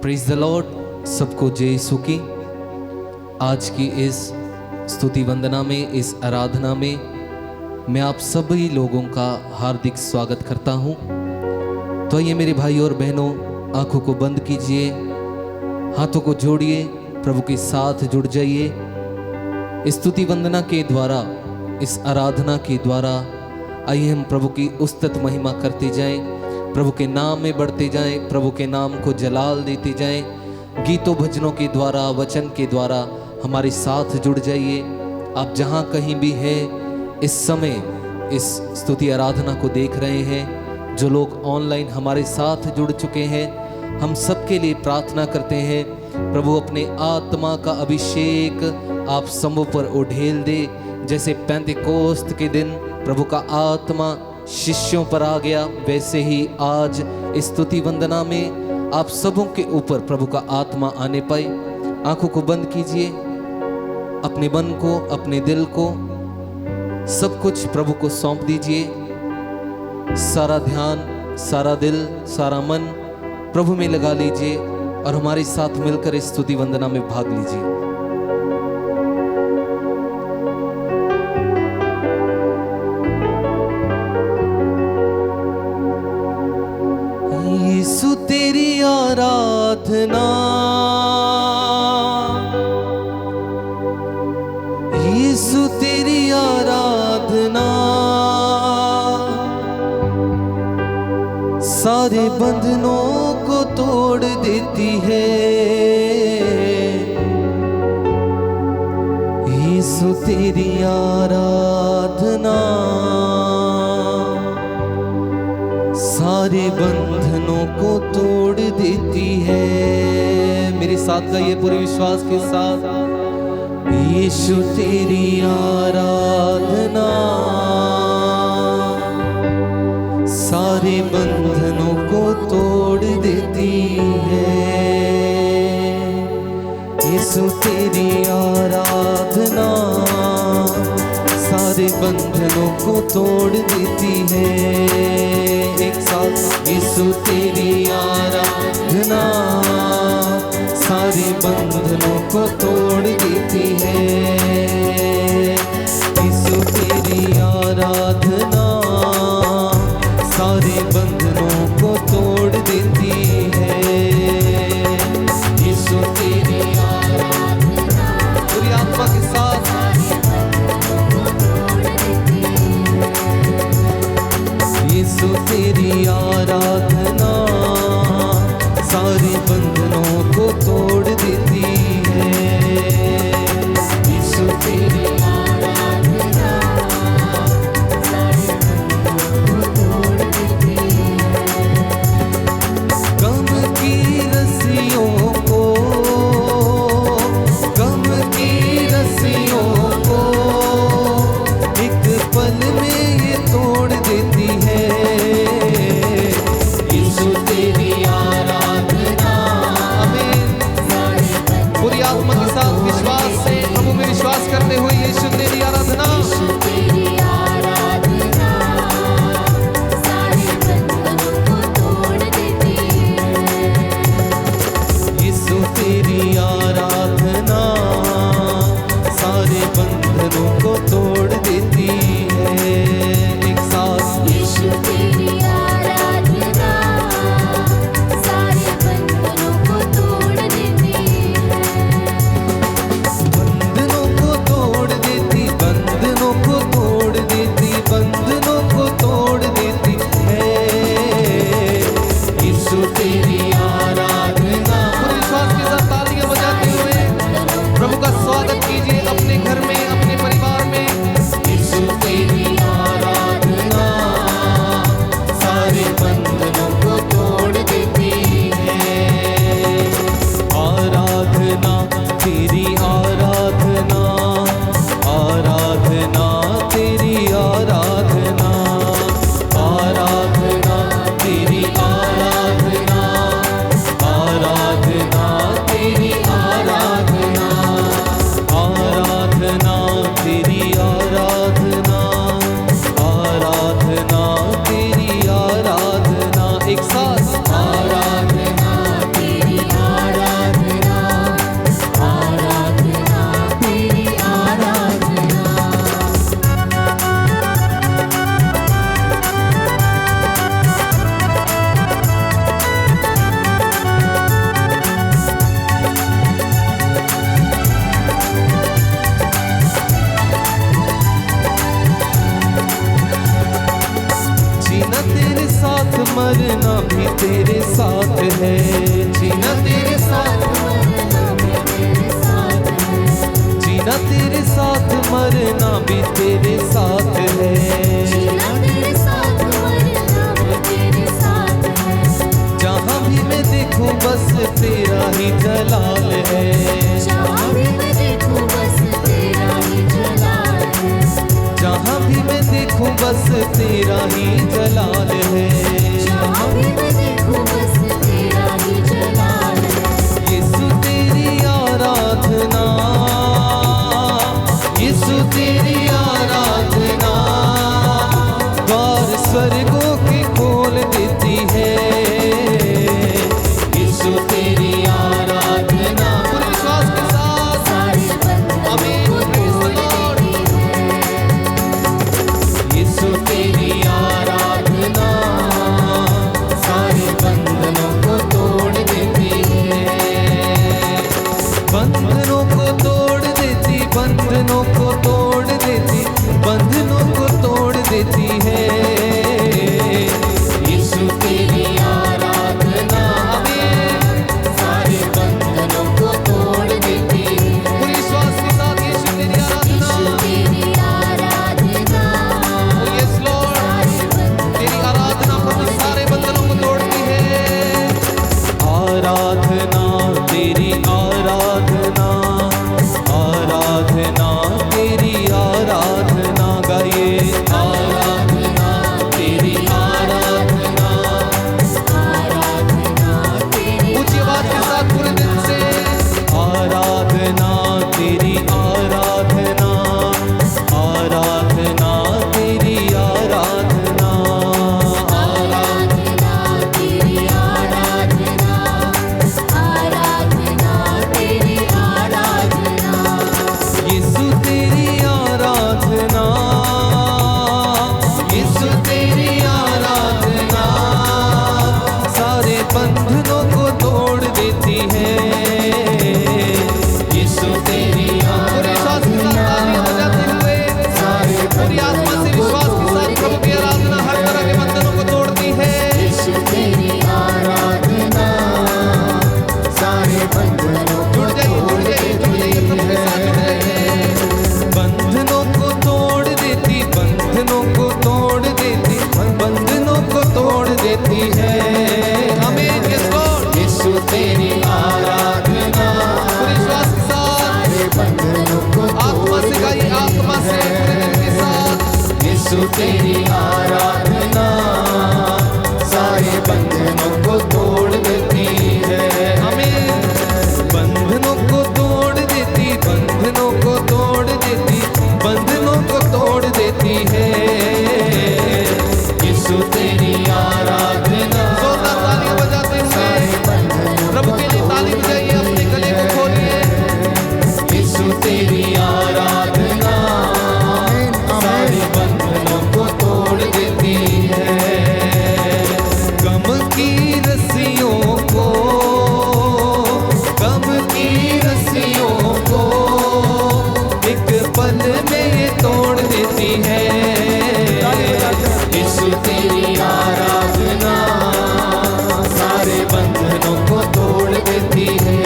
Praise the Lord. सबको जय यीशु की। आज की इस स्तुति वंदना में, इस आराधना में मैं आप सभी लोगों का हार्दिक स्वागत करता हूं। तो ये मेरे भाई और बहनों, आंखों को बंद कीजिए, हाथों को जोड़िए, प्रभु के साथ जुड़ जाइए। इस स्तुति वंदना के द्वारा, इस आराधना के द्वारा आइए हम प्रभु की उस्तत महिमा करते जाएं, प्रभु के नाम में बढ़ते जाएं, प्रभु के नाम को जलाल देते जाएं। गीतों भजनों के द्वारा, वचन के द्वारा हमारे साथ जुड़ जाइए। आप जहां कहीं भी हैं, इस समय इस स्तुति आराधना को देख रहे हैं, जो लोग ऑनलाइन हमारे साथ जुड़ चुके हैं, हम सबके लिए प्रार्थना करते हैं प्रभु अपने आत्मा का अभिषेक आप सबों पर उड़ेल दे। जैसे पेंतेकोस्त के दिन प्रभु का आत्मा शिष्यों पर आ गया, वैसे ही आज इस स्तुति वंदना में आप सबों के ऊपर प्रभु का आत्मा आने पाए। आंखों को बंद कीजिए, अपने मन को, अपने दिल को, सब कुछ प्रभु को सौंप दीजिए। सारा ध्यान, सारा दिल, सारा मन प्रभु में लगा लीजिए और हमारे साथ मिलकर इस स्तुति वंदना में भाग लीजिए। यीशु तेरी आराधना, यीशु तेरी आराधना, सारे बंधनों को तोड़ देती है। यीशु तेरी आराधना सारे बंधनों को तोड़ देती है। मेरे साथ गाइए पूरे विश्वास के साथ। यीशु तेरी आराधना सारे बंधनों को तोड़ देती है। यीशु तेरी आराधना सारे बंधनों को तोड़ देती है। एक साथ, यीशु तेरी आराधना सारे बंधनों को तोड़ देती है। यीशु तेरी आराधना सारे बंधनों को तोड़ देती है। यीशु तेरी आराधना पूरी आत्मा के साथ। यीशु तेरी आराधना सारे बंधनों को तोड़ देती है। यीशु तेरी आराधना सारे बंधनों को तोड़ देती है। गम की रस्सियों को, गम की रस्सियों को एक पल में ये तोड़ देती है। यीशु तेरी आराधना, आमीन, जीना तेरे साथ, जीना तेरे साथ, मरना भी तेरे साथ है। जहाँ भी मैं देखूं बस तेरा ही जलाल है। जहाँ भी मैं देखूं बस तेरा ही जलाल है। यीशु तेरी आराधना, यीशु तेरी आराधना द्वार स्वर्गों के खोल देती है। यीशु तेरी आराधना, पूरे विश्वास के साथ आमीन, प्रेज़ द लॉर्ड। यीशु तेरी आराधना सारे बंधनों को तोड़ देती है। बंधनों को तोड़ देती, बंधनों को तोड़ देती, बंधनों को तोड़ देती है। यीशु तेरी आराधना, आमीन, सारे बंधनों को तोड़ देती है। पूरे विश्वास के साथ यीशु तेरी आराधना, ओ यस लॉर्ड, तेरी आराधना प्रभु सारे बंधनों को तोड़ती है। आराधना तेरी आराधना, आराधना तेरी आराधना गाइए। आराधना तेरी आराधना, ऊंची आवाज के साथ पूरे दिल से। आराधना तेरी आराधना, आराधना तेरी आराधना, यीशु तेरी आराधना, यीशु तेरी आराधना सारे बंधनों को तोड़ देती है। यीशु तेरी आराधना, पूरी आत्मा से विश्वास के साथ प्रभु की आराधना हर तरह के बंधनों को तोड़ती है। यीशु तेरी आराधना सारे बंधनों को जुड़ जाइए, जुड़ जाइए, जुड़ जाइए, प्रभु के साथ जुड़ जाइए। बंधनों को तोड़ देती, बंधनों को तोड़ देती, बंधनों को तोड़ देती है। आमीन, यस लॉर्ड। यीशु तेरी आराधना पूरे विश्वास के साथ सारे बंधनों को आत्मा से गाइए, आत्मा से पूरे दिल के साथ। यीशु तेरी आराधना सारे बंधनों को तोड़ देती है। आमीन, बंधनों को तोड़ देती, बंधनों को तोड़ देती, बंधनों को तोड़ देती है। यीशु तेरी आराधना जोरदार तालियां बजाते सारे हुए बंधनों प्रभु के लिए ताली बजाइए, अपने गले को खोलिए। यीशु तेरी आराधना सारे बंधनों को तोड़ देती है। गम की रस्सियों को, गम की रस्सियों को एक पल में ये तोड़ देती है। यीशु तेरी आराधना सारे बंधनों को तोड़ देती है।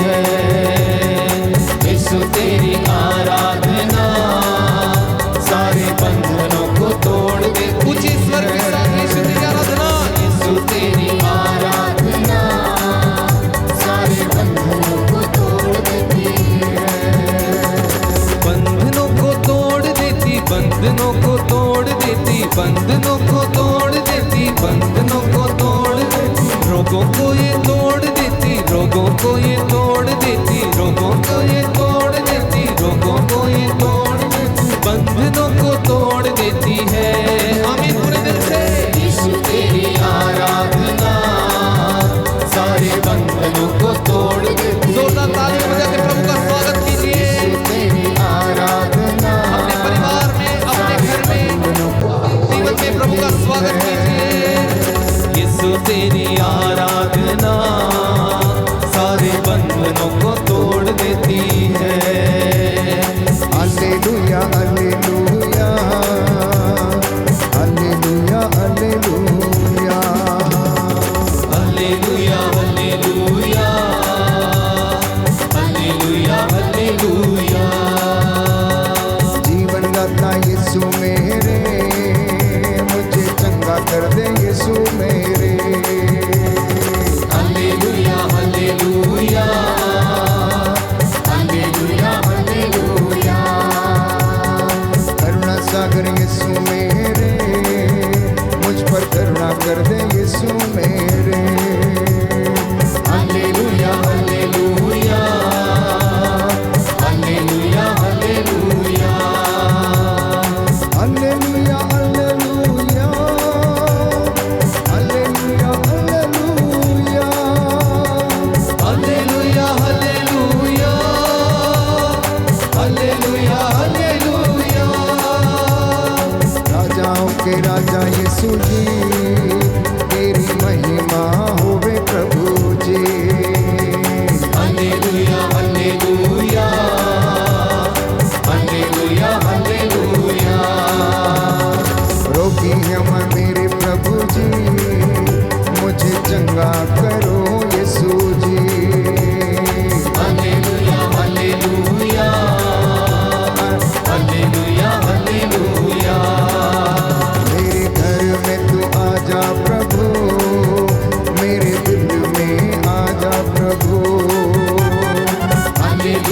यीशु तेरी आराधना सारे बंधनों को तोड़ देती। ऊंचे स्वर के साथ यीशु तेरी आराधना, यीशु तेरी आराधना सारे बंधनों को तोड़ देती है। बंधनों को तोड़ देती, बंधनों को तोड़ देती, बंधनों को तोड़ देती, बंधनों को तोड़ देती, रोगों को ये तोड़ देती, रोगों को ये तोड़ देती, रोगों को ये तोड़ देती, रोगों को ये तोड़ देती, बंधनों को तोड़ देती है। आमीन, पूरे दिल से। यीशु तेरी आराधना सारे बंधनों को तोड़ देती। जोरदार तालियां बजा के प्रभु का स्वागत कीजिए। यीशु तेरी आराधना अपने परिवार में, अपने घर में, जीवन में प्रभु का स्वागत कीजिए। यीशु तेरी आराधना सारे बंधनों को तोड़ देती है। हालेलुया हालेलुया हालेलुया हालेलुया हालेलुया, हालेलुया,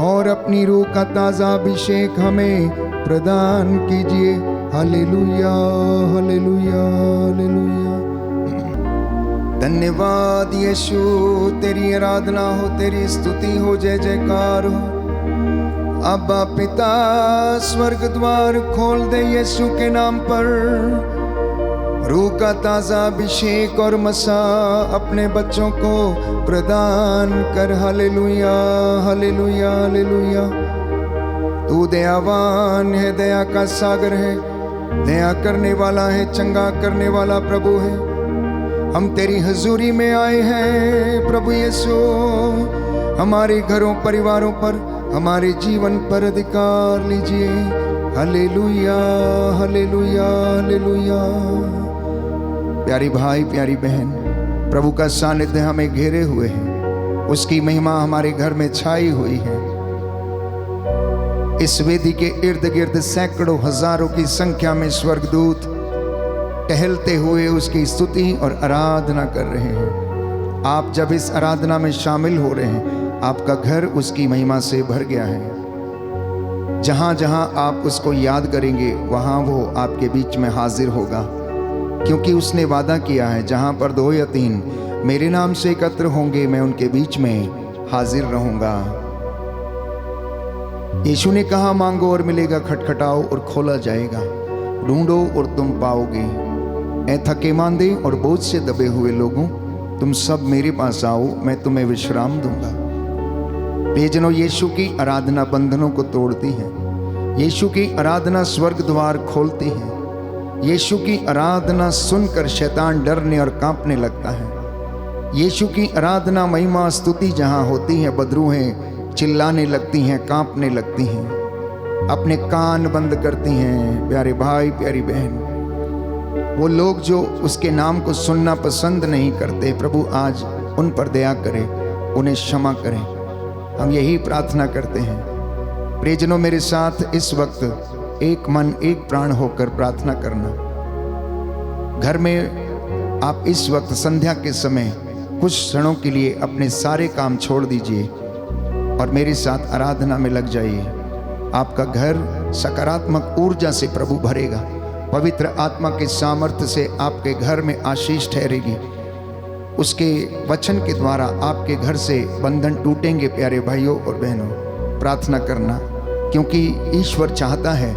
और अपनी रूह का ताज़ा अभिषेक हमें प्रदान कीजिए। हालेलुया, हालेलुया, हालेलुया। धन्यवाद यीशु, तेरी आराधना हो, तेरी स्तुति हो, जय जयकार हो। अब्बा पिता, स्वर्ग द्वार खोल दे यीशु के नाम पर। रूह का ताज़ा अभिषेक और मसा अपने बच्चों को प्रदान कर। हालेलुया, हालेलुया, हालेलुया। तू दयावान है, दया का सागर है, दया करने वाला है, चंगा करने वाला प्रभु है। हम तेरी हजूरी में आए हैं प्रभु यीशु। हमारे घरों परिवारों पर, हमारे जीवन पर अधिकार लीजिए। हालेलुया, हालेलुया, हालेलुया। प्यारी भाई, प्यारी बहन, प्रभु का सानिध्य हमें घेरे हुए है, उसकी महिमा हमारे घर में छाई हुई है। इस वेदी के इर्द गिर्द सैकड़ों हजारों की संख्या में स्वर्गदूत टहलते हुए उसकी स्तुति और आराधना कर रहे हैं। आप जब इस आराधना में शामिल हो रहे हैं, आपका घर उसकी महिमा से भर गया है। जहां जहां आप उसको याद करेंगे, वहां वो आपके बीच में हाजिर होगा, क्योंकि उसने वादा किया है, जहां पर 2 या 3 मेरे नाम से एकत्र होंगे, मैं उनके बीच में हाजिर रहूंगा। यीशु ने कहा, मांगो और मिलेगा, खटखटाओ और खोला जाएगा, ढूंढो और तुम पाओगे। ऐ थके मांदे और बोझ से दबे हुए लोगों, तुम सब मेरे पास आओ, मैं तुम्हें विश्राम दूंगा। प्रियजनों, यीशु की आराधना बंधनों को तोड़ती है। यीशु की आराधना स्वर्ग द्वार खोलती है। यीशु की आराधना सुनकर शैतान डरने और कांपने लगता है। यीशु की आराधना, महिमा, स्तुति जहां होती है, बदरूहें चिल्लाने लगती हैं, कांपने लगती हैं, अपने कान बंद करती हैं। प्यारे भाई, प्यारी बहन, वो लोग जो उसके नाम को सुनना पसंद नहीं करते, प्रभु आज उन पर दया करे, उन्हें क्षमा करें। हम यही प्रार्थना करते हैं। प्रियजनों, मेरे साथ इस वक्त एक मन एक प्राण होकर प्रार्थना करना। घर में आप इस वक्त संध्या के समय कुछ क्षणों के लिए अपने सारे काम छोड़ दीजिए और मेरे साथ आराधना में लग जाइए। आपका घर सकारात्मक ऊर्जा से प्रभु भरेगा। पवित्र आत्मा के सामर्थ्य से आपके घर में आशीष ठहरेगी। उसके वचन के द्वारा आपके घर से बंधन टूटेंगे। प्यारे भाइयों और बहनों, प्रार्थना करना, क्योंकि ईश्वर चाहता है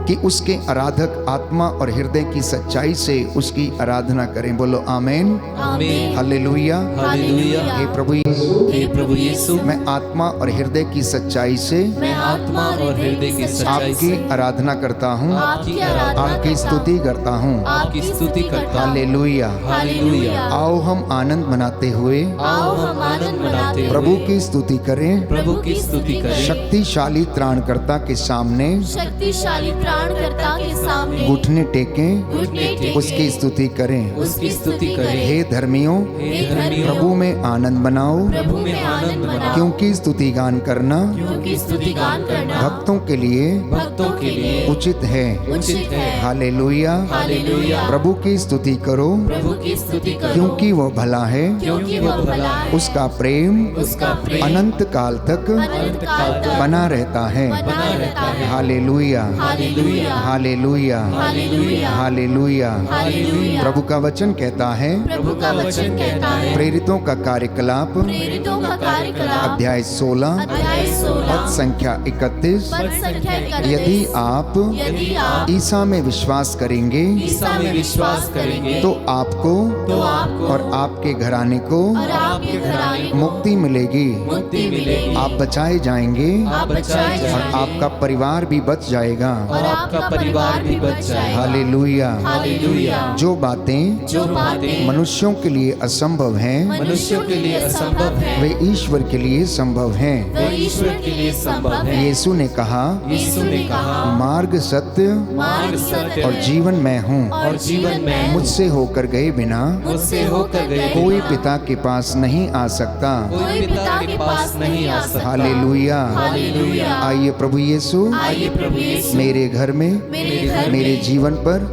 कि उसके आराधक आत्मा और हृदय की सच्चाई से उसकी आराधना करें। बोलो आमीन, आमीन, हालेलुया, हालेलुया। हे प्रभु यीशु, हे प्रभु यीशु, मैं आत्मा और हृदय की सच्चाई से मैं आत्मा और हृदय की सच्चाई आपकी से आराधना करता हूँ, आपकी आराधना आपकी करता स्तुति करता हूँ। आपकी स्तुति करता हूँ। हालेलुया। हालेलुया। आओ हम आनंद मनाते हुए आओ हम आनंद मनाते प्रभु की स्तुति करें। प्रभु की स्तुति करें। शक्तिशाली त्राणकर्ता के सामने शक्तिशाली प्राणकर्ता के सामने घुटने टेकें, घुटने टेकें, उसकी स्तुति करें। उसकी स्तुति करें। हे धर्मियों, हे धर्मियों, प्रभु में आनंद मनाओ, प्रभु में आनंद मनाओ, क्योंकि स्तुति गान करना क्योंकि स्तुति गान करना भक्तों के लिए भक्तों के लिए उचित है। उचित है। हालेलुया। हालेलुया। प्रभु की स्तुति करो, प्रभु की स्तुति करो, क्योंकि वह भला है, क्योंकि वह भला है, उसका प्रेम उसका प्रेम अनंत काल तक अनंत काल तक बना रहता है। बना रहता है। हालेलुया, हालेलुया, हालेलुया, हालेलुया, हालेलुया। हालेलुया। प्रभु का वचन कहता है, प्रभु का वचन कहता है, प्रेरितों का कार्यकलाप प्रेरितों का कार्यकलाप अध्याय 16 अध्याय 16 पद संख्या 31। पद संख्या 31। यदि आप यदि आप ईसा में विश्वास करेंगे ईसा में विश्वास करेंगे तो आपको तो आपको और आपके घराने को और आपके घराने को मुक्ति मिलेगी। मुक्ति मिलेगी। आप बचाए जाएंगे आप बचाए और जाएंगे आपका परिवार भी बच जाएगा। और आपका परिवार भी बच जाएगा। हालेलुया। हालेलुया। जो बातें जो बातें मनुष्यों के लिए असंभव हैं, मनुष्यों के लिए असंभव है, वे ईश्वर के लिए संभव हैं। वे ईश्वर के लिए संभव है। यीशु ने कहा, यीशु ने कहा, मार्ग, सत्य मार्ग, सत्य और जीवन मैं हूँ। और जीवन में मुझसे होकर गए बिना मुझसे होकर गए कोई पिता के पास नहीं आ सकता। कोई पिता के पास नहीं आ सकता। हालेलुया। हालेलुया। आइए प्रभु यीशु आइए प्रभु यीशु मेरे घर में मेरे जीवन पर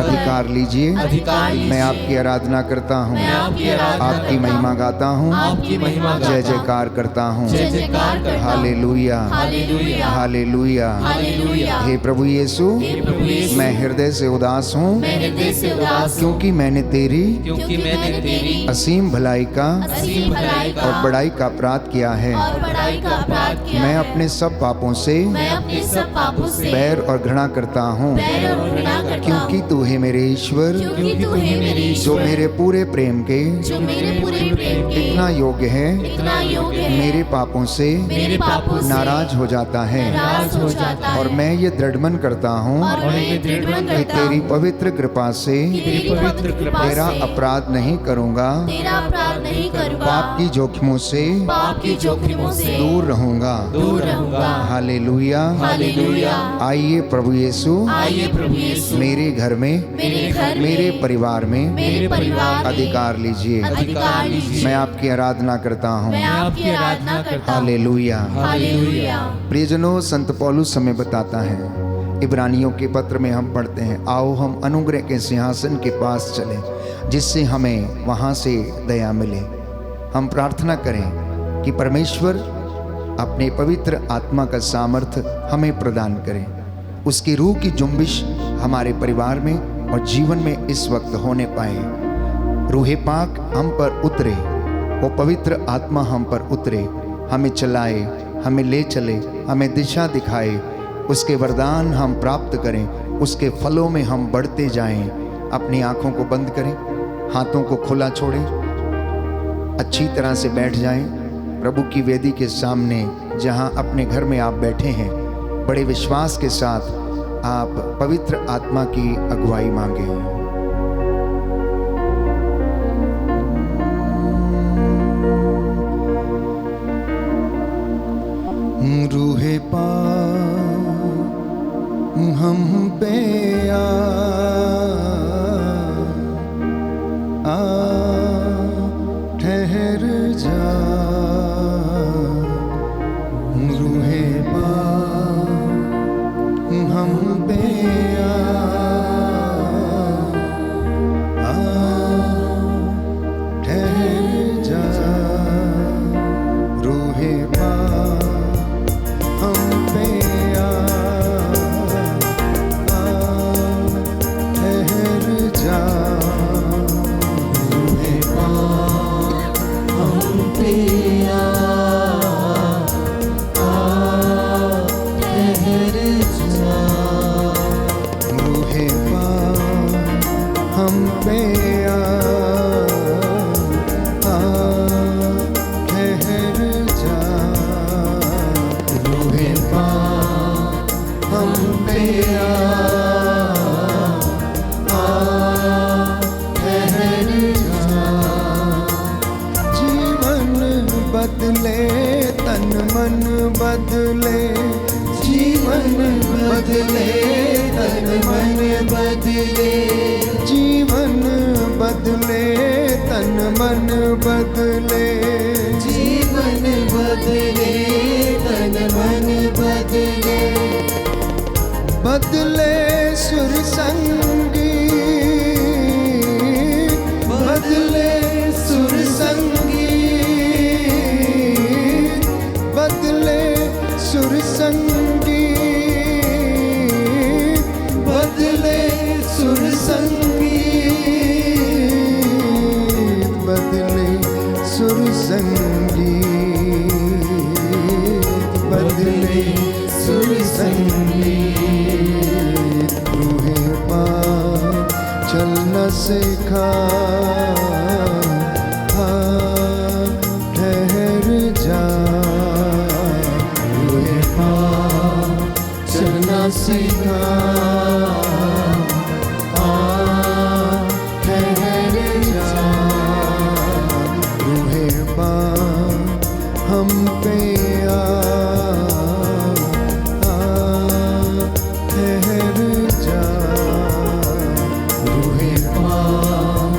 अधिकार लीजिए। अधिकार लीजिए। मैं आपकी आराधना करता हूँ, मैं आपकी आराधना आपकी महिमा गाता हूँ, आपकी महिमा गाता जय हूँ। जयकार करता हूँ। जय जयकार करता हूँ। हालेलुया। हालेलुया। हालेलुया। हालेलुया। हे प्रभु यीशु, हे प्रभु यीशु, मैं हृदय से उदास हूँ, मैं हृदय से उदास हूँ, क्योंकि मैंने तेरी क्योंकि मैंने तेरी असीम भलाई का असीम भलाई का और बड़ाई का अपराध किया है। और बड़ाई का अपराध किया मैं है। अपने सब पापों से मैं अपने सब पापों से बैर और घृणा करता हूँ, बैर और घृणा करता हूँ, क्योंकि तू है मेरे ईश्वर, क्योंकि तू है मेरे जो ईश्वर, मेरे पूरे प्रेम के जो मेरे पूरे प्रेम के इतना योग्य है, इतना योग्य है, मेरे पापों से मेरे पापों से नाराज हो जाता है। नाराज हो जाता है। और मैं ये दृढ़मन करता हूँ और मैं ये दृढ़ कि करता तेरी हूँ पवित्र कृपा से कि तेरी पवित्र कृपा तेरा से अपराध नहीं करूँगा, तेरा अपराध नहीं करूँगा, पाप की जोखिमों से पाप की जोखिमों से दूर रहूँगा। दूर रहूँगा। हालेलुया। हालेलुया। आइए प्रभु यीशु आइए प्रभु यीशु मेरे घर में मेरे घर में मेरे परिवार में मेरे परिवार में अधिकार लीजिए। अधिकार लीजिए। मैं आपकी आराधना करता हूँ। मैं आपकी आराधना करता हूँ। हालेलुया। हालेलुया। प्रियजनों, संत पौलुस हमें बताता है, इब्रानियों के पत्र में हम पढ़ते हैं, आओ हम अनुग्रह के सिंहासन के पास चलें, जिससे हमें वहाँ से दया मिले। हम प्रार्थना करें कि परमेश्वर अपने पवित्र आत्मा का सामर्थ्य हमें प्रदान करें। उसकी रूह की जुम्बिश हमारे परिवार में और जीवन में इस वक्त होने पाए। रूहे पाक हम पर उतरे, वो पवित्र आत्मा हम पर उतरे, हमें चलाए, हमें ले चले, हमें दिशा दिखाए, उसके वरदान हम प्राप्त करें, उसके फलों में हम बढ़ते जाएं। अपनी आंखों को बंद करें, हाथों को खुला छोड़ें, अच्छी तरह से बैठ जाएं प्रभु की वेदी के सामने, जहां अपने घर में आप बैठे हैं। बड़े विश्वास के साथ आप पवित्र आत्मा की अगुवाई मांगें। रूहे पाक हम पे आ ठहर जा। रूहे पाक हम पे आ ठहर जा। रूहे पाक हम पे ठहर जा। रूहे पाक हम पे ठहर जा। रूहे पाक हम पे ठहर जा। रूहे पाक हम पे ठहर जा। जीवन बदले, तन मन बदले, जीवन बदले, तन मन बदले, जीवन बदले, तन मन बदले, जीवन बदले, तन मन बदले, बदले सुर संगीत, बदले सुर संगीत, बदले सुर संगीत, बदले सुर संगीत, बदले सुर संगीत, बदले सुर संगीत। रूहे पाक चलना सिखा, ठहर जा। रूहे पाक चलना सिखा, ठहर जा। रूहे पाक हम पे ठहर जा। रूहे पाक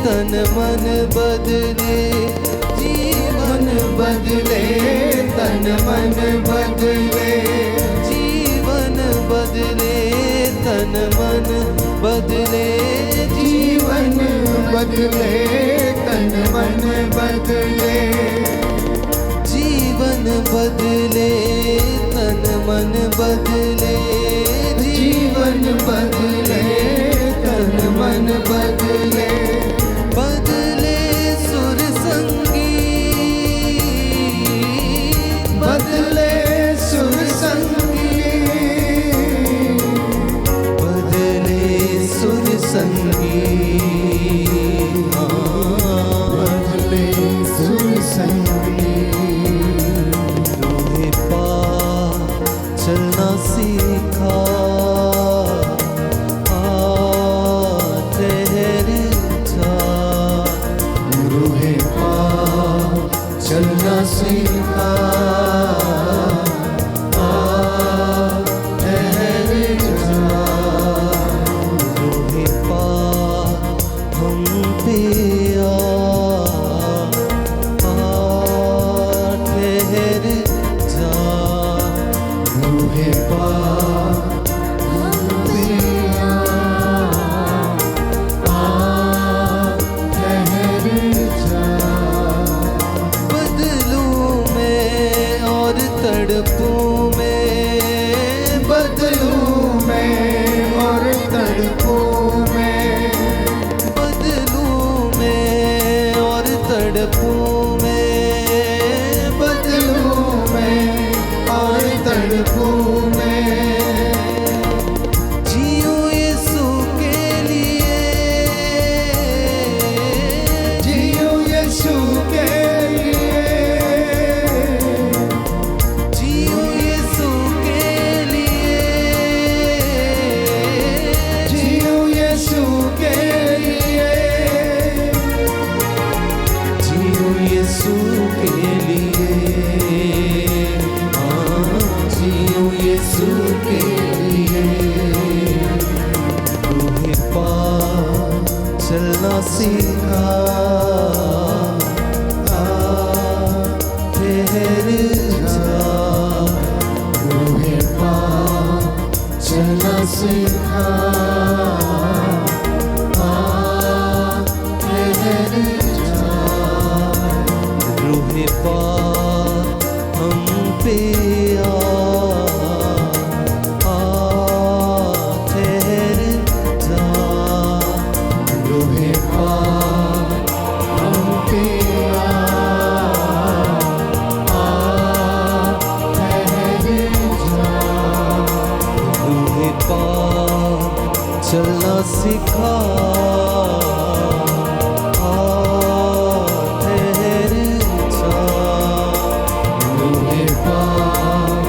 तन मन बदले, जीवन बदले तन मन बदले, जीवन बदले तन मन बदले, जीवन बदले तन मन बदले, जीवन बदले तन मन बदले, जीवन बदले तन मन बदले, बदले सुर संगीत, बदले सुर संगीत, बदले सुर संगीत, बदले सुर संगीत, रूहे पार चलना सीखा, ठहर जा, रूहे पार चलना सीखा, ठहर जा, रूहे पार हम पे आ, ठहर जा, रूहे पार हम पे ठहर जा, बदलूं मैं और तड़पूं मैं, बदलूं मैं और तड़पूं मैं, बदलूं मैं और तड़पूं मैं, बदलूं मैं और तड़पूं मैं, जियूं यीशु के लिए, जियूं यीशु के लिए, जियूं यीशु के लिए, जियूं यीशु के लिए, जियूं यीशु के लिए, जियूं यीशु के लिए, रूहे पार चलना सीखा, ठहर जा, रूहे पार चलना सीखा, ठहर जा, रूहे पार हम पे आ, ठहर जा, रूहे पार हम पे ठहर जा, रूहे पार चलना सिखा, ठहर जा, रूहे पार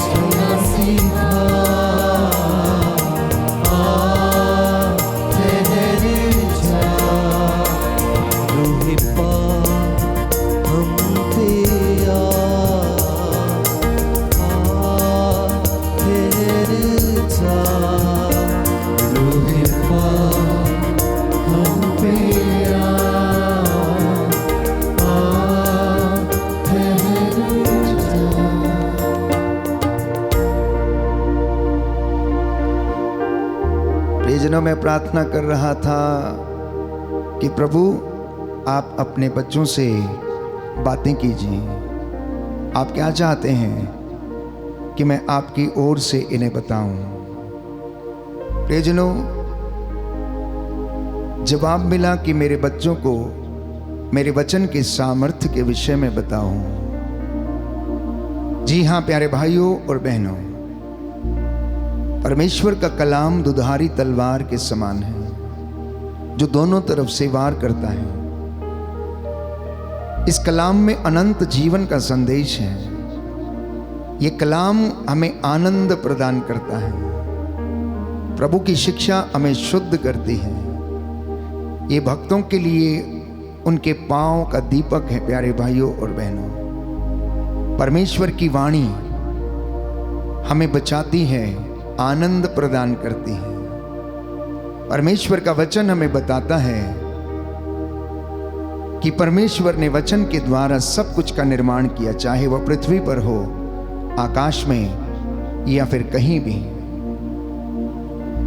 चलना सीखा, ठहर जा, रूहे पार हम पे आ, ठहर जा, रूहे पार हम पे ठहर जा। प्रियजनों, मैं प्रार्थना कर रहा था कि प्रभु आप अपने बच्चों से बातें कीजिए। आप क्या चाहते हैं कि मैं आपकी ओर से इन्हें बताऊं। प्रियजनों, जवाब मिला कि मेरे बच्चों को मेरे वचन के सामर्थ्य के विषय में बताऊं। जी हाँ प्यारे भाइयों और बहनों, परमेश्वर का कलाम दुधारी तलवार के समान है जो दोनों तरफ से वार करता है। इस कलाम में अनंत जीवन का संदेश है। ये कलाम हमें आनंद प्रदान करता है। प्रभु की शिक्षा हमें शुद्ध करती है। ये भक्तों के लिए उनके पांव का दीपक है। प्यारे भाइयों और बहनों, परमेश्वर की वाणी हमें बचाती है, आनंद प्रदान करती है। परमेश्वर का वचन हमें बताता है कि परमेश्वर ने वचन के द्वारा सब कुछ का निर्माण किया, चाहे वह पृथ्वी पर हो, आकाश में या फिर कहीं भी।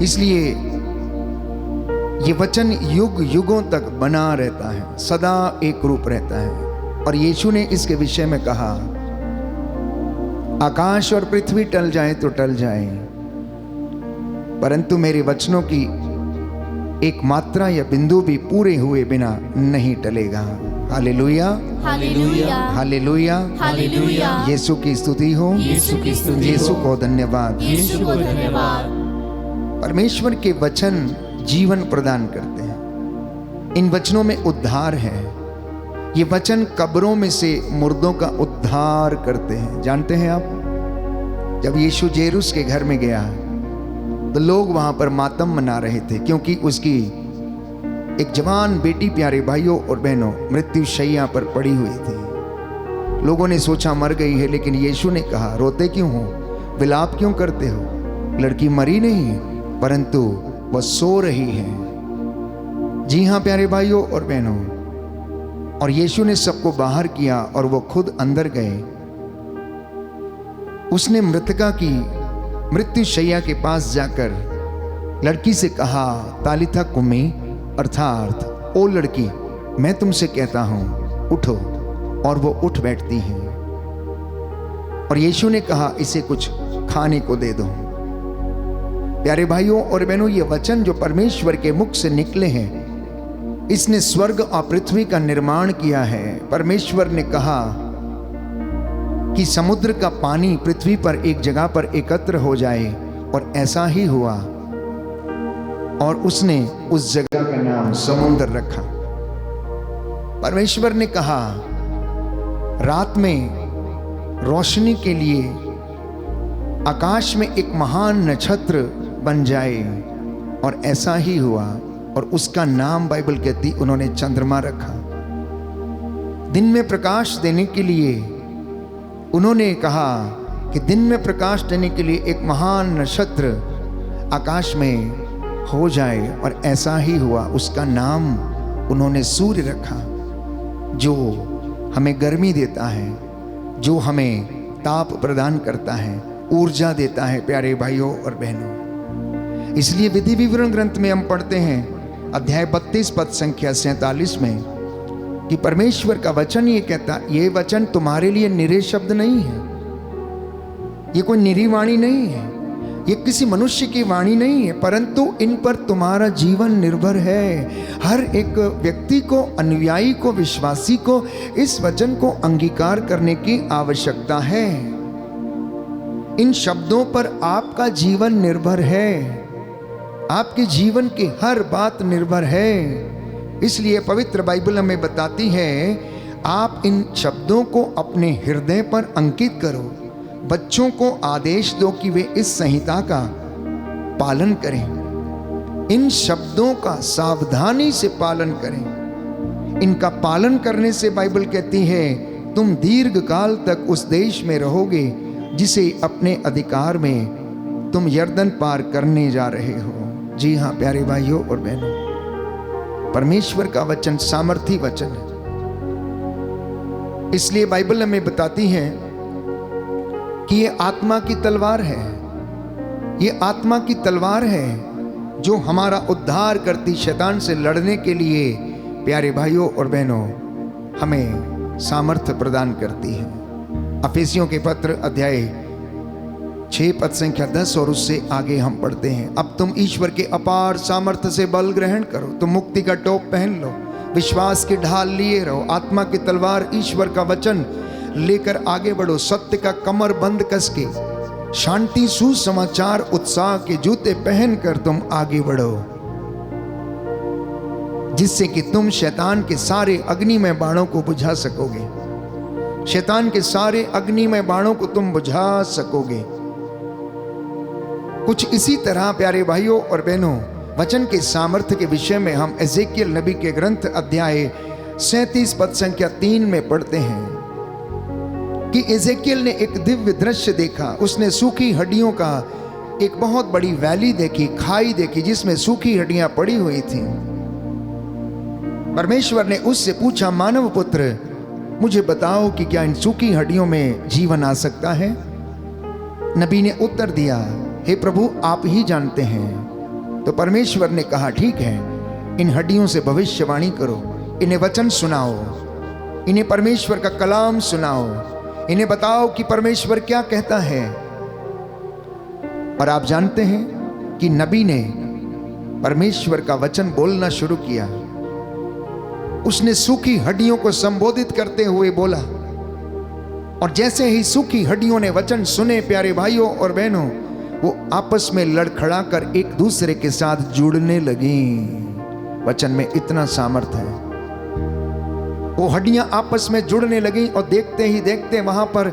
इसलिए ये वचन युग युगों तक बना रहता है, सदा एक रूप रहता है। और यीशु ने इसके विषय में कहा, आकाश और पृथ्वी टल जाए तो टल जाए, परंतु मेरे वचनों की एक मात्रा या बिंदु भी पूरे हुए बिना नहीं टलेगा। हालेलुया, हालेलुया, हालेलुया, हालेलुया। यीशु की स्तुति हो, यीशु की स्तुति यीशु हो। को धन्यवाद। यीशु को धन्यवाद। परमेश्वर के वचन जीवन प्रदान करते हैं। इन वचनों में उद्धार है। ये वचन कब्रों में से मुर्दों का उद्धार करते हैं। जानते हैं आप, जब यीशु जेरूस के घर में गया तो लोग वहां पर मातम मना रहे थे, क्योंकि उसकी एक जवान बेटी, प्यारे भाइयों और बहनों, मृत्यु शैया पर पड़ी हुई थी। लोगों ने सोचा मर गई है, लेकिन यीशु ने कहा, रोते क्यों हो, विलाप क्यों करते हो? लड़की मरी नहीं है, परंतु वह सो रही है। जी हाँ प्यारे भाइयों और बहनों, और यीशु ने सबको बाहर किया और वो खुद अंदर गए। उसने मृतका की मृत्यु शैया के पास जाकर लड़की से कहा, तालिथा कुमी, अर्थात ओ लड़की, मैं तुमसे कहता हूं उठो, और वो उठ बैठती है। और यीशु ने कहा, इसे कुछ खाने को दे दो। प्यारे भाइयों और बहनों, ये वचन जो परमेश्वर के मुख से निकले हैं, इसने स्वर्ग और पृथ्वी का निर्माण किया है। परमेश्वर ने कहा कि समुद्र का पानी पृथ्वी पर एक जगह पर एकत्र हो जाए, और ऐसा ही हुआ। और उसने उस जगह का नाम समुद्र रखा। परमेश्वर ने कहा, रात में रोशनी के लिए आकाश में एक महान नक्षत्र बन जाए, और ऐसा ही हुआ। और उसका नाम बाइबल कहती, उन्होंने चंद्रमा रखा। दिन में प्रकाश देने के लिए उन्होंने कहा कि दिन में प्रकाश देने के लिए एक महान नक्षत्र आकाश में हो जाए, और ऐसा ही हुआ। उसका नाम उन्होंने सूर्य रखा, जो हमें गर्मी देता है, जो हमें ताप प्रदान करता है, ऊर्जा देता है। प्यारे भाइयों और बहनों, इसलिए विधि विवरण ग्रंथ में हम पढ़ते हैं, अध्याय 32 पद संख्या 47 में, कि परमेश्वर का वचन ये कहता, ये वचन तुम्हारे लिए निरे शब्द नहीं है, ये कोई निरी वाणी नहीं है, ये किसी मनुष्य की वाणी नहीं है, परंतु इन पर तुम्हारा जीवन निर्भर है। हर एक व्यक्ति को, अनुयायी को, विश्वासी को इस वचन को अंगीकार करने की आवश्यकता है। इन शब्दों पर आपका जीवन निर्भर है, आपके जीवन की हर बात निर्भर है। इसलिए पवित्र बाइबल हमें बताती है, आप इन शब्दों को अपने हृदय पर अंकित करो। बच्चों को आदेश दो कि वे इस संहिता का पालन करें। इन शब्दों का सावधानी से पालन करें। इनका पालन करने से बाइबल कहती है, तुम दीर्घ काल तक उस देश में रहोगे जिसे अपने अधिकार में तुम यर्दन पार करने जा रहे हो। जी हाँ प्यारे भाइयों और बहनों, परमेश्वर का वचन सामर्थी वचन है। इसलिए बाइबल हमें बताती है कि ये आत्मा की तलवार है। ये आत्मा की तलवार है जो हमारा उद्धार करती, शैतान से लड़ने के लिए प्यारे भाइयों और बहनों हमें सामर्थ्य प्रदान करती है। अफेसियों के पत्र अध्याय 6 पद संख्या 10 और उससे आगे हम पढ़ते हैं, अब तुम ईश्वर के अपार सामर्थ्य से बल ग्रहण करो, तुम मुक्ति का टोप पहन लो, विश्वास की ढाल लिए रहो, आत्मा की तलवार ईश्वर का वचन लेकर आगे बढ़ो, सत्य का कमर बंद कस के, शांति, सुसमाचार, उत्साह के जूते पहनकर तुम आगे बढ़ो, जिससे कि तुम शैतान के सारे अग्निमय बाणों को बुझा सकोगे। शैतान के सारे अग्निमय बाणों को तुम बुझा सकोगे। कुछ इसी तरह प्यारे भाइयों और बहनों, वचन के सामर्थ्य के विषय में हम एजेकियल नबी के ग्रंथ अध्याय 37 पद संख्या 3 में पढ़ते हैं कि एजेकियल ने एक दिव्य दृश्य देखा। उसने सूखी हड्डियों का एक बहुत बड़ी वैली देखी, खाई देखी, जिसमें सूखी हड्डियां पड़ी हुई थी। परमेश्वर ने उससे पूछा, मानव पुत्र, मुझे बताओ कि क्या इन सूखी हड्डियों में जीवन आ सकता है? नबी ने उत्तर दिया, हे प्रभु, आप ही जानते हैं। तो परमेश्वर ने कहा, ठीक है, इन हड्डियों से भविष्यवाणी करो, इन्हें वचन सुनाओ, इन्हें परमेश्वर का कलाम सुनाओ, इन्हें बताओ कि परमेश्वर क्या कहता है। और आप जानते हैं कि नबी ने परमेश्वर का वचन बोलना शुरू किया। उसने सूखी हड्डियों को संबोधित करते हुए बोला, और जैसे ही सूखी हड्डियों ने वचन सुने, प्यारे भाइयों और बहनों, वो आपस में लड़खड़ाकर एक दूसरे के साथ जुड़ने लगी। वचन में इतना सामर्थ्य है। वो हड्डियां आपस में जुड़ने लगी और देखते ही देखते वहां पर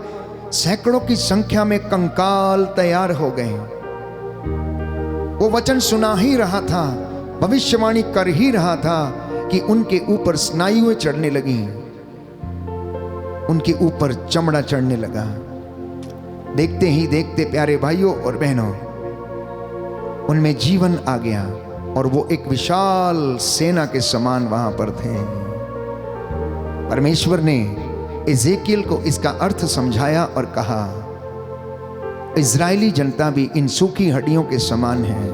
सैकड़ों की संख्या में कंकाल तैयार हो गए। वो वचन सुना ही रहा था, भविष्यवाणी कर ही रहा था कि उनके ऊपर स्नायुएं चढ़ने लगी, उनके ऊपर चमड़ा चढ़ने लगा। देखते ही देखते प्यारे भाइयों और बहनों, उनमें जीवन आ गया और वो एक विशाल सेना के समान वहां पर थे। परमेश्वर ने एजेकियल को इसका अर्थ समझाया और कहा, इजरायली जनता भी इन सूखी हड्डियों के समान है।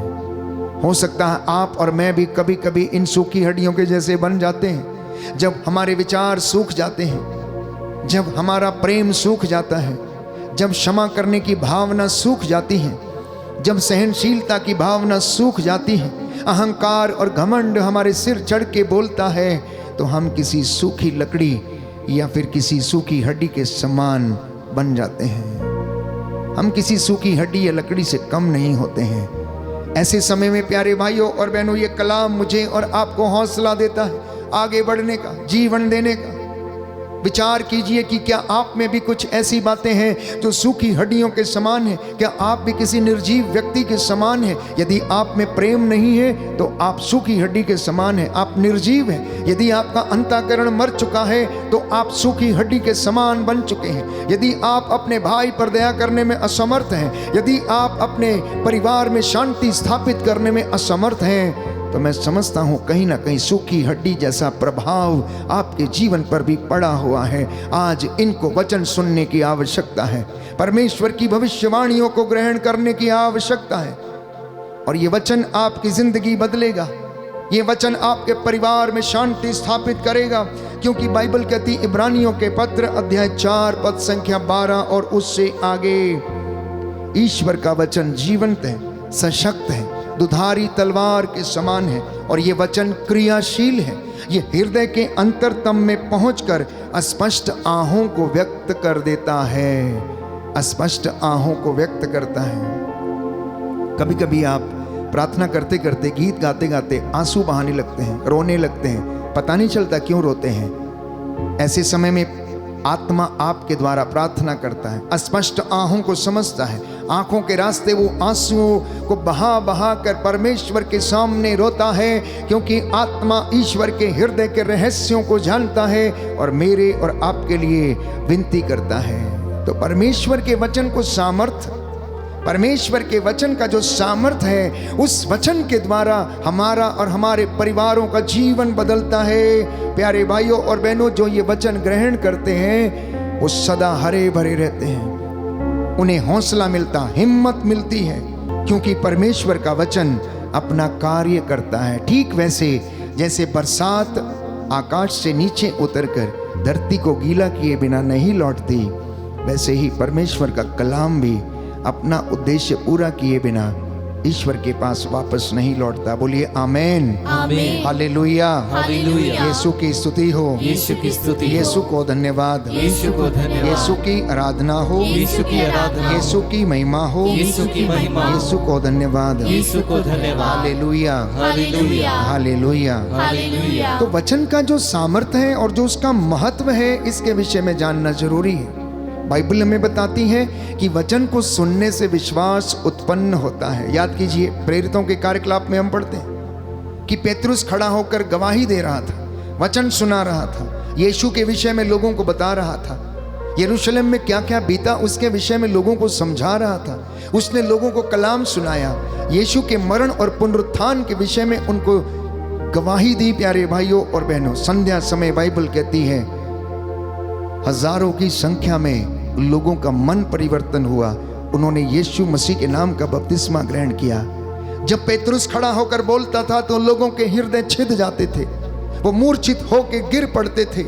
हो सकता है आप और मैं भी कभी कभी इन सूखी हड्डियों के जैसे बन जाते हैं। जब हमारे विचार सूख जाते हैं, जब हमारा प्रेम सूख जाता है, जब क्षमा करने की भावना सूख जाती है, जब सहनशीलता की भावना सूख जाती है, अहंकार और घमंड हमारे सिर चढ़ के बोलता है, तो हम किसी सूखी लकड़ी या फिर किसी सूखी हड्डी के समान बन जाते हैं। हम किसी सूखी हड्डी या लकड़ी से कम नहीं होते हैं। ऐसे समय में प्यारे भाइयों और बहनों, ये कलाम मुझे और आपको हौसला देता है आगे बढ़ने का, जीवन देने का। विचार कीजिए कि क्या आप में भी कुछ ऐसी बातें हैं जो सूखी हड्डियों के समान है? क्या आप भी किसी निर्जीव व्यक्ति के समान हैं? यदि आप में प्रेम नहीं है तो आप सूखी हड्डी के समान हैं, आप निर्जीव हैं। यदि आपका अंतःकरण मर चुका है तो आप सूखी हड्डी के समान बन चुके हैं। यदि आप अपने भाई पर दया करने में असमर्थ हैं, यदि आप अपने परिवार में शांति स्थापित करने में असमर्थ हैं, तो मैं समझता हूं कहीं ना कहीं सूखी हड्डी जैसा प्रभाव आपके जीवन पर भी पड़ा हुआ है। आज इनको वचन सुनने की आवश्यकता है, परमेश्वर की भविष्यवाणियों को ग्रहण करने की आवश्यकता है, और ये वचन आपकी जिंदगी बदलेगा। ये वचन आपके परिवार में शांति स्थापित करेगा, क्योंकि बाइबल कहती, इब्रानियों के पत्र अध्याय 4 पद संख्या 12 और उससे आगे, ईश्वर का वचन जीवंत है, सशक्त है, दुधारी तलवार के समान है, और ये वचन क्रियाशील है। ये हृदय के अंतरतम में पहुंचकर अस्पष्ट आहों को व्यक्त कर देता है, अस्पष्ट आहों को व्यक्त करता है। कभी कभी आप प्रार्थना करते करते, गीत गाते गाते आंसू बहाने लगते हैं, रोने लगते हैं, पता नहीं चलता क्यों रोते हैं। ऐसे समय में आत्मा आपके द्वारा प्रार्थना करता है, अस्पष्ट आहों को समझता है, आंखों के रास्ते वो आंसुओं को बहा बहा कर परमेश्वर के सामने रोता है, क्योंकि आत्मा ईश्वर के हृदय के रहस्यों को जानता है और मेरे और आपके लिए विनती करता है। तो परमेश्वर के वचन को सामर्थ, परमेश्वर के वचन का जो सामर्थ्य है, उस वचन के द्वारा हमारा और हमारे परिवारों का जीवन बदलता है। प्यारे भाइयों और बहनों, जो ये वचन ग्रहण करते हैं वो सदा हरे भरे रहते हैं, उन्हें हौसला मिलता, हिम्मत मिलती है, क्योंकि परमेश्वर का वचन अपना कार्य करता है। ठीक वैसे जैसे बरसात आकाश से नीचे उतरकर धरती को गीला किए बिना नहीं लौटती, वैसे ही परमेश्वर का कलाम भी अपना उद्देश्य पूरा किए बिना ईश्वर के पास वापस नहीं लौटता। बोलिए आमेन, आमेन, हालेलुया, हालेलुया। यीशु की स्तुति हो, यीशु की स्तुति हो, यीशु को धन्यवाद, यीशु को धन्यवाद, यीशु की आराधना हो, यीशु की आराधना हो, यीशु की महिमा हो, यीशु की महिमा हो, यीशु को धन्यवाद, यीशु को धन्यवाद, हालेलुया, हालेलुया, हालेलुया। हालेलुया। तो वचन का जो सामर्थ्य है और जो उसका महत्व है, इसके विषय में जानना जरूरी है। बाइबल हमें बताती है कि वचन को सुनने से विश्वास उत्पन्न होता है। याद कीजिए, प्रेरितों के कार्यकलाप में हम पढ़ते हैं कि पेतरुस खड़ा होकर गवाही दे रहा था, वचन सुना रहा था, यीशु के विषय में लोगों को बता रहा था, यरूशलेम में क्या क्या बीता उसके विषय में लोगों को समझा रहा था। उसने लोगों को कलाम सुनाया, यीशु के मरण और पुनरुत्थान के विषय में उनको गवाही दी प्यारे भाइयों और बहनों। संध्या समय बाइबल कहती है हजारों की संख्या में लोगों का मन परिवर्तन हुआ, उन्होंने यीशु मसीह के नाम का बपतिस्मा ग्रहण किया। जब पेतरुस खड़ा होकर बोलता था तो लोगों के हृदय छिद जाते थे, वो मूर्छित होकर गिर पड़ते थे।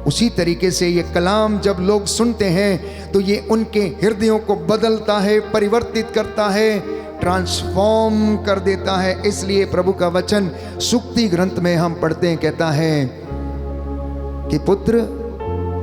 उसी तरीके से ये कलाम जब लोग सुनते हैं तो ये उनके हृदयों को बदलता है, परिवर्तित करता है, ट्रांसफॉर्म कर देता है। इसलिए प्रभु का वचन सुक्ति ग्रंथ में हम पढ़ते हैं, कहता है कि पुत्र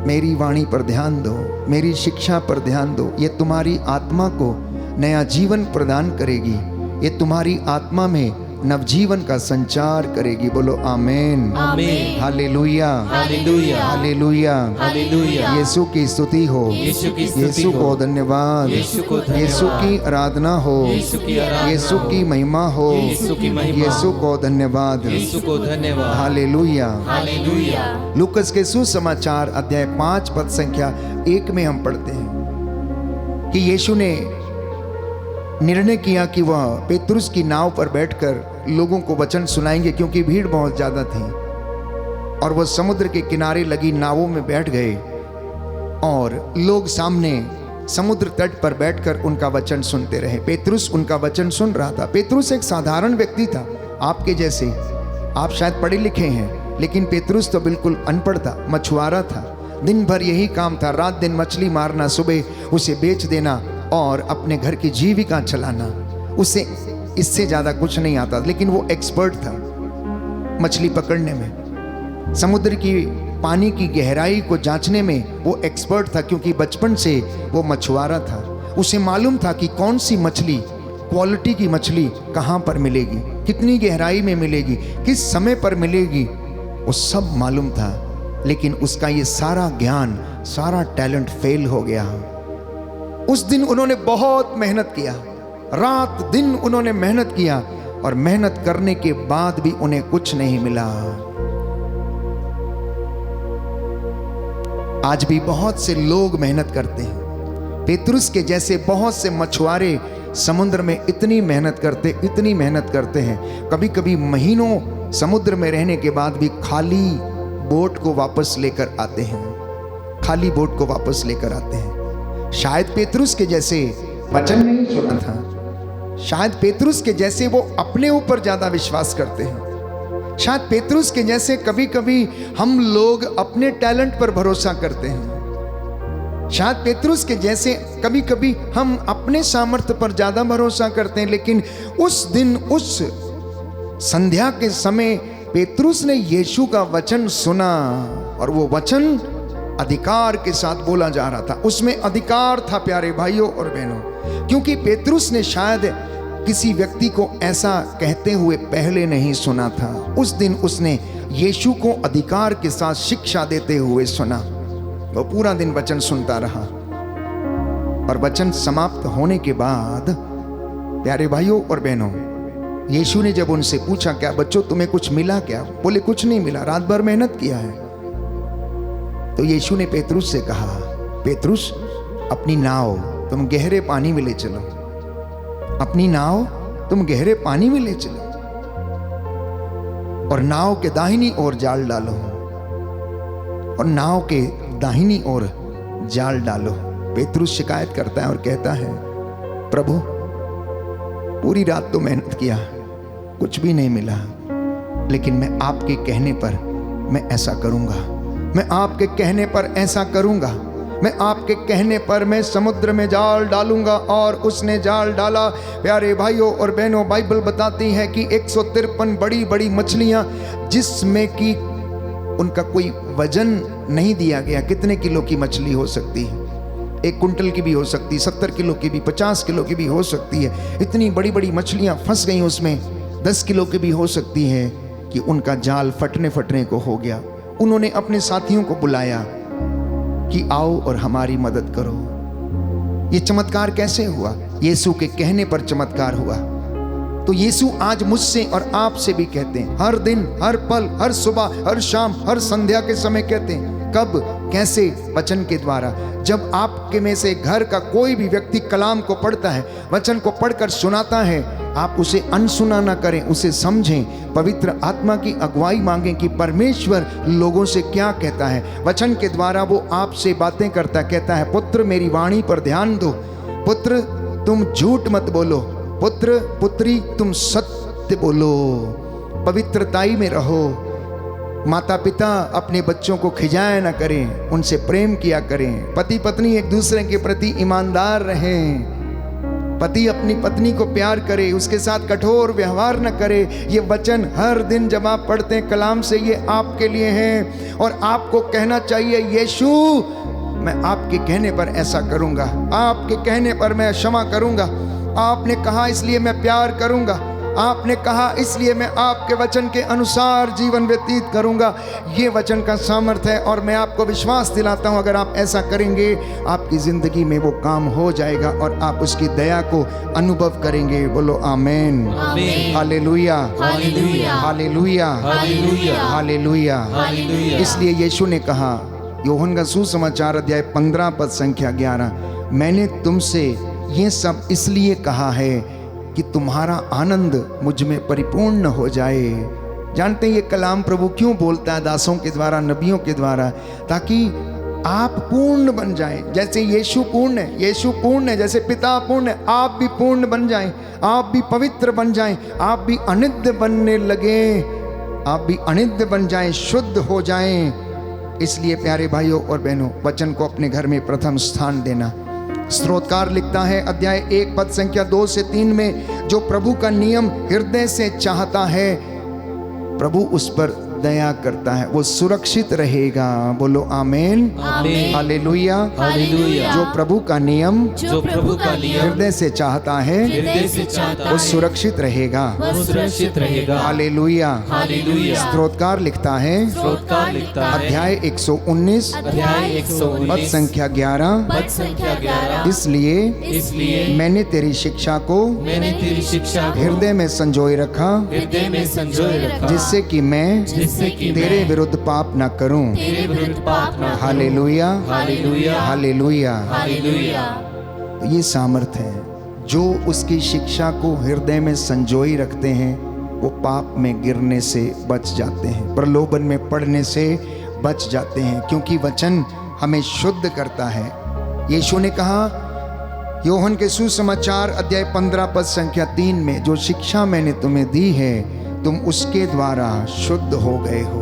मेरी वाणी पर ध्यान दो, मेरी शिक्षा पर ध्यान दो, ये तुम्हारी आत्मा को नया जीवन प्रदान करेगी, ये तुम्हारी आत्मा में नवजीवन का संचार करेगी। बोलो आमेन, आमेन, हालेलुया, हालेलुया, हालेलुया, हालेलुया। यीशु की स्तुति हो, यीशु की स्तुति यीशु हो, को धन्यवाद, यीशु को धन्यवाद, यीशु की आराधना हो, यीशु की आराधना यीशु हो, की महिमा हो, यीशु की महिमा यीशु हो, को धन्यवाद, यीशु को धन्यवाद, हालेलुया। हालेलुया। लूकस के सुसमाचार अध्याय 5 पद संख्या 1 में हम पढ़ते हैं कि यीशु ने निर्णय किया कि वह पेतरुस की नाव पर बैठकर लोगों को वचन सुनाएंगे, क्योंकि भीड़ बहुत ज्यादा थी। और वह समुद्र के किनारे लगी नावों में बैठ गए और लोग सामने समुद्र तट पर बैठकर उनका वचन सुनते रहे। पेतरुस उनका वचन सुन रहा था। पेतरुस एक साधारण व्यक्ति था, आपके जैसे। आप शायद पढ़े लिखे हैं, लेकिन पेतरुस तो बिल्कुल अनपढ़ था, मछुआरा था। दिन भर यही काम था, रात दिन मछली मारना, सुबह उसे बेच देना और अपने घर की जीविका चलाना। उसे इससे ज़्यादा कुछ नहीं आता, लेकिन वो एक्सपर्ट था मछली पकड़ने में। समुद्र की पानी की गहराई को जांचने में वो एक्सपर्ट था, क्योंकि बचपन से वो मछुआरा था। उसे मालूम था कि कौन सी मछली, क्वालिटी की मछली कहाँ पर मिलेगी, कितनी गहराई में मिलेगी, किस समय पर मिलेगी, वो सब मालूम था। लेकिन उसका ये सारा ज्ञान, सारा टैलेंट फेल हो गया। उस दिन उन्होंने बहुत मेहनत किया, रात दिन उन्होंने मेहनत किया, और मेहनत करने के बाद भी उन्हें कुछ नहीं मिला। आज भी बहुत से लोग मेहनत करते हैं, पेतरुस के जैसे बहुत से मछुआरे समुद्र में इतनी मेहनत करते हैं, कभी कभी महीनों समुद्र में रहने के बाद भी खाली बोट को वापस लेकर आते हैं, खाली बोट को वापस लेकर आते हैं। शायद पेतरुस के जैसे वचन नहीं सुना था, शायद पेतरुस के जैसे वो अपने ऊपर ज्यादा विश्वास करते हैं, शायद पेतरुस के जैसे कभी कभी हम लोग अपने टैलेंट पर भरोसा करते हैं, शायद पेतरुस के जैसे कभी कभी हम अपने सामर्थ्य पर ज्यादा भरोसा करते हैं। लेकिन उस दिन, उस संध्या के समय पेतरुस ने यीशु का वचन सुना, और वो वचन अधिकार के साथ बोला जा रहा था। उसमें अधिकार था प्यारे भाइयों और बहनों, क्योंकि पेतरुस ने शायद किसी व्यक्ति को ऐसा कहते हुए पहले नहीं सुना था। उस दिन उसने यीशु को अधिकार के साथ शिक्षा देते हुए सुना। वो पूरा दिन वचन सुनता रहा, और वचन समाप्त होने के बाद प्यारे भाइयों और बहनों, यीशु ने जब उनसे पूछा, क्या बच्चों तुम्हें कुछ मिला क्या? बोले कुछ नहीं मिला, रात भर मेहनत किया है। तो यीशु ने पेतरुस से कहा, पेतरुस अपनी नाव तुम गहरे पानी में ले चलो, अपनी नाव तुम गहरे पानी में ले चलो, और नाव के दाहिनी ओर जाल डालो, और नाव के दाहिनी ओर जाल डालो। पेतरुस शिकायत करता है और कहता है, प्रभु पूरी रात तो मेहनत किया, कुछ भी नहीं मिला, लेकिन मैं आपके कहने पर मैं ऐसा करूंगा, मैं आपके कहने पर ऐसा करूंगा, मैं आपके कहने पर मैं समुद्र में जाल डालूंगा। और उसने जाल डाला। प्यारे भाइयों और बहनों, बाइबल बताती है कि 153 बड़ी बड़ी मछलियां, जिसमें कि उनका कोई वजन नहीं दिया गया, कितने किलो की मछली हो सकती है, 1 कुंटल की भी हो सकती है, 70 किलो की भी, 50 किलो की भी हो सकती है। इतनी बड़ी बड़ी मछलियां फंस गई उसमें, 10 किलो की भी हो सकती है, कि उनका जाल फटने को हो गया। उन्होंने अपने साथियों को बुलाया कि आओ और हमारी मदद करो। ये चमत्कार कैसे हुआ? यीशु के कहने पर चमत्कार हुआ। तो यीशु आज मुझसे और आपसे भी कहते हैं, हर दिन, हर पल, हर सुबह, हर शाम, हर संध्या के समय कहते हैं। कब, कैसे? वचन के द्वारा। जब आपके में से घर का कोई भी व्यक्ति कलाम को पढ़ता है, वचन को पढ़कर सुनाता है, आप उसे अनसुना ना करें, उसे समझें, पवित्र आत्मा की अगुवाई मांगें कि परमेश्वर लोगों से क्या कहता है। वचन के द्वारा वो आपसे बातें करता, कहता है पुत्र मेरी वाणी पर ध्यान दो, पुत्र तुम झूठ मत बोलो, पुत्र पुत्री तुम सत्य बोलो, पवित्रताई में रहो। माता पिता अपने बच्चों को खिजाया ना करें, उनसे प्रेम किया करें। पति पत्नी एक दूसरे के प्रति ईमानदार रहें। पति अपनी पत्नी को प्यार करे, उसके साथ कठोर व्यवहार न करे। ये वचन हर दिन जब आप पढ़ते हैं कलाम से, ये आपके लिए हैं और आपको कहना चाहिए यीशु मैं आपके कहने पर ऐसा करूंगा, आपके कहने पर मैं क्षमा करूंगा, आपने कहा इसलिए मैं प्यार करूंगा, आपने कहा इसलिए मैं आपके वचन के अनुसार जीवन व्यतीत करूंगा। ये वचन का सामर्थ्य है और मैं आपको विश्वास दिलाता हूं अगर आप ऐसा करेंगे आपकी जिंदगी में वो काम हो जाएगा और आप उसकी दया को अनुभव करेंगे। बोलो आमेन, हालेलुया, हालेलुया, हालेलुया, हालेलुया, हालेलुया। हालेलुया। इसलिए यीशु ने कहा, यूहन्ना का सुसमाचार अध्याय 15 पद संख्या 11, मैंने तुमसे ये सब इसलिए कहा है कि तुम्हारा आनंद मुझ में परिपूर्ण हो जाए। जानते हैं ये कलाम प्रभु क्यों बोलता है दासों के द्वारा, नबियों के द्वारा, ताकि आप पूर्ण बन जाएं। जैसे यीशु पूर्ण है, यीशु पूर्ण है, जैसे पिता पूर्ण है, आप भी पूर्ण बन जाएं, आप भी पवित्र बन जाएं, आप भी अनित्य बनने लगे, आप भी अनित्य बन जाएं, शुद्ध हो जाएं। इसलिए प्यारे भाइयों और बहनों, वचन को अपने घर में प्रथम स्थान देना। स्तोत्रकार लिखता है अध्याय 1 पद संख्या 2 से 3 में, जो प्रभु का नियम हृदय से चाहता है प्रभु उस पर दया करता है, वो सुरक्षित रहेगा। बोलो आमेन, आमेन, हालेलुया, हालेलुया। जो प्रभु का नियम जो प्रभु का नियम हृदय से चाहता है हृदय से चाहता वो है सुरक्षित रहेगा। वो सुरक्षित रहेगा। Hallelujah, hallelujah. स्तोत्रकार लिखता है स्तोत्रकार लिखता है अध्याय 119 अध्याय पद 119 संख्या 11, पद संख्या 11, इसलिए मैंने तेरी शिक्षा को मैंने तेरी शिक्षा को हृदय में संजोए रखा, हृदय में संजोए रखा, जिससे कि मैं जिससे कि तेरे मैं विरुद्ध पाप न करूं। तेरे विरुद्ध पाप न करूं। हालेलुया, हालेलुया, हालेलुया। हालेलुया। ये सामर्थ्य है, जो उसकी शिक्षा को हृदय में संजोई रखते हैं वो पाप में गिरने से बच जाते हैं, प्रलोभन में पड़ने से बच जाते हैं, क्योंकि वचन हमें शुद्ध करता है। यीशु ने कहा यूहन्ना के सुसमाचार अध्याय 15 पद संख्या 3 में, जो शिक्षा मैंने तुम्हें दी है तुम उसके द्वारा शुद्ध हो गए हो।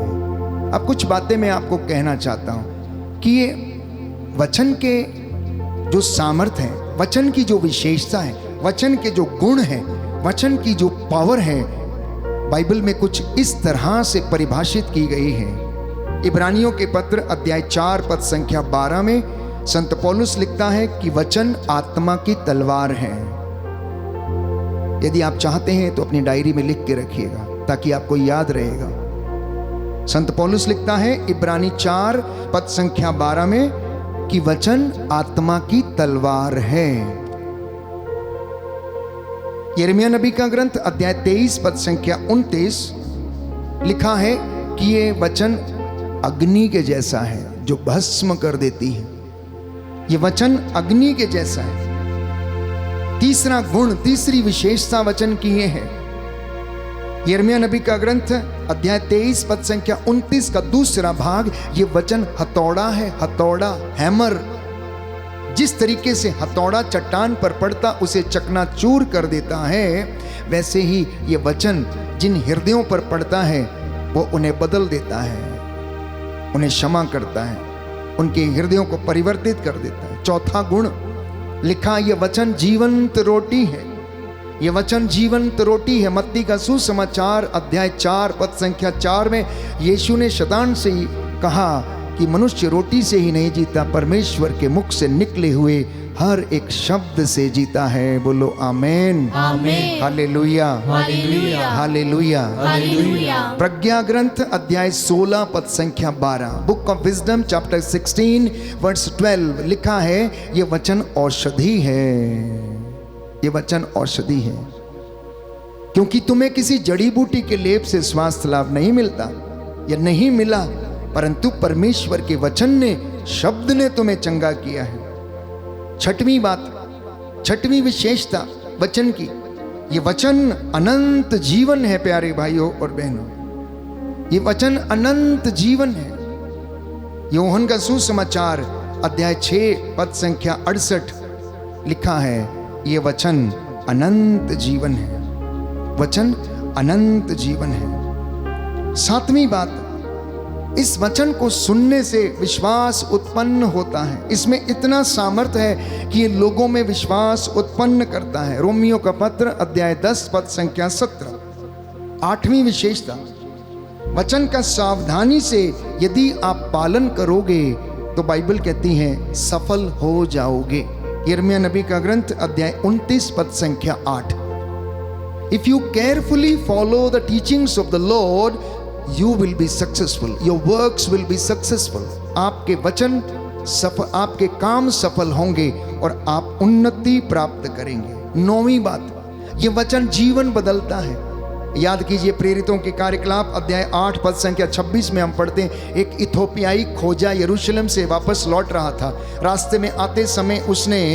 अब कुछ बातें मैं आपको कहना चाहता हूं कि ये वचन के जो सामर्थ्य है, वचन की जो विशेषता है, वचन के जो गुण हैं, वचन की जो पावर है, बाइबल में कुछ इस तरह से परिभाषित की गई है। इब्रानियों के पत्र अध्याय 4 पद संख्या 12 में संत पौलुस लिखता है कि वचन आत्मा की तलवार है। यदि आप चाहते हैं तो अपनी डायरी में लिख के रखिएगा ताकि आपको याद रहेगा। संत पौलुस लिखता है इब्रानी 4 पद संख्या 12 में कि वचन आत्मा की तलवार है। यिर्मयाह नबी का ग्रंथ अध्याय 23 पद संख्या 29 लिखा है कि ये वचन अग्नि के जैसा है जो भस्म कर देती है। ये वचन अग्नि के जैसा है। तीसरा गुण, तीसरी विशेषता वचन की ये है। यिर्मयाह नबी का ग्रंथ अध्याय 23 पद संख्या 29 का दूसरा भाग, ये वचन हथौड़ा है, हथौड़ा, हैमर। जिस तरीके से हथौड़ा चट्टान पर पड़ता उसे चकनाचूर कर देता है, वैसे ही ये वचन जिन हृदयों पर पड़ता है वो उन्हें बदल देता है, उन्हें क्षमा करता है, उनके हृदयों को परिवर्तित कर देता है। चौथा गुण लिखा, ये वचन जीवंत रोटी है। ये वचन जीवंत रोटी है। मत्ती का सुसमाचार अध्याय 4 पद संख्या 4 में यीशु ने शैतान से कहा कि मनुष्य रोटी से ही नहीं जीता, परमेश्वर के मुख से निकले हुए हर एक शब्द से जीता है। बोलो आमेन, आमेन, हालेलुया, हालेलुया, हालेलुया। हालेलुया। प्रज्ञा ग्रंथ अध्याय 16 पद संख्या 12, book of wisdom chapter 16 verse 12 लिखा है, ये वचन औषधि है। ये वचन औषधि है, क्योंकि तुम्हें किसी जड़ी बूटी के लेप से स्वास्थ्य लाभ नहीं मिलता या नहीं मिला, परंतु परमेश्वर के वचन ने, शब्द ने तुम्हें चंगा किया है। छठवीं बात, छठवीं विशेषता वचन की, ये वचन अनंत जीवन है प्यारे भाइयों और बहनों, ये वचन अनंत जीवन है। यूहन्ना का सुसमाचार अध्याय 6 पद संख्या 68 लिखा है, ये वचन अनंत जीवन है, वचन अनंत जीवन है। सातवीं बात, इस वचन को सुनने से विश्वास उत्पन्न होता है। इसमें इतना सामर्थ्य है कि ये लोगों में विश्वास उत्पन्न करता है। रोमियो का पत्र अध्याय 10 पद संख्या 17। आठवीं विशेषता, वचन का सावधानी से यदि आप पालन करोगे तो बाइबल कहती है सफल हो जाओगे। यिर्मयाह नबी का ग्रंथ अध्याय 29 पद संख्या 8। If you carefully follow the teachings of the Lord you will be successful, your works will be successful. आपके वचन सफल, आपके काम सफल होंगे और आप उन्नति प्राप्त करेंगे। नौवीं बात, ये वचन जीवन बदलता है। याद कीजिए प्रेरितों के कार्यकलाप अध्याय 8 पद संख्या 26 में हम पढ़ते हैं, एक इथोपियाई खोजा यरूशलेम से वापस लौट रहा था। रास्ते में आते समय उसने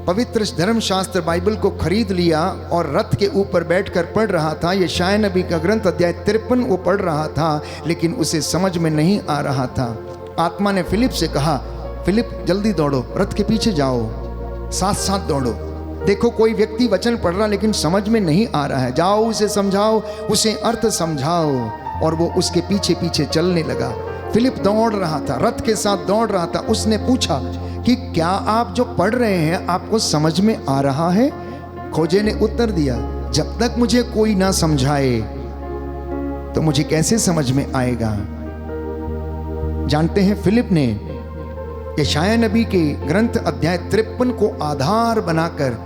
पवित्र धर्मशास्त्र बाइबल को खरीद लिया और रथ के ऊपर बैठकर पढ़ रहा था। यशायाह नबी का ग्रंथ अध्याय 53 वो पढ़ रहा था, लेकिन उसे समझ में नहीं आ रहा था। आत्मा ने फिलिप से कहा, फिलिप जल्दी दौड़ो, रथ के पीछे जाओ, साथ साथ दौड़ो। देखो कोई व्यक्ति वचन पढ़ रहा लेकिन समझ में नहीं आ रहा है, जाओ उसे समझाओ, उसे अर्थ समझाओ। और वो उसके पीछे पीछे चलने लगा। फिलिप दौड़ रहा था, रथ के साथ दौड़ रहा था। उसने पूछा कि क्या आप जो पढ़ रहे हैं आपको समझ में आ रहा है? खोजे ने उत्तर दिया, जब तक मुझे कोई ना समझाए तो मुझे कैसे समझ में आएगा। जानते हैं फिलिप ने यशायाह नबी के ग्रंथ अध्याय 53 को आधार बनाकर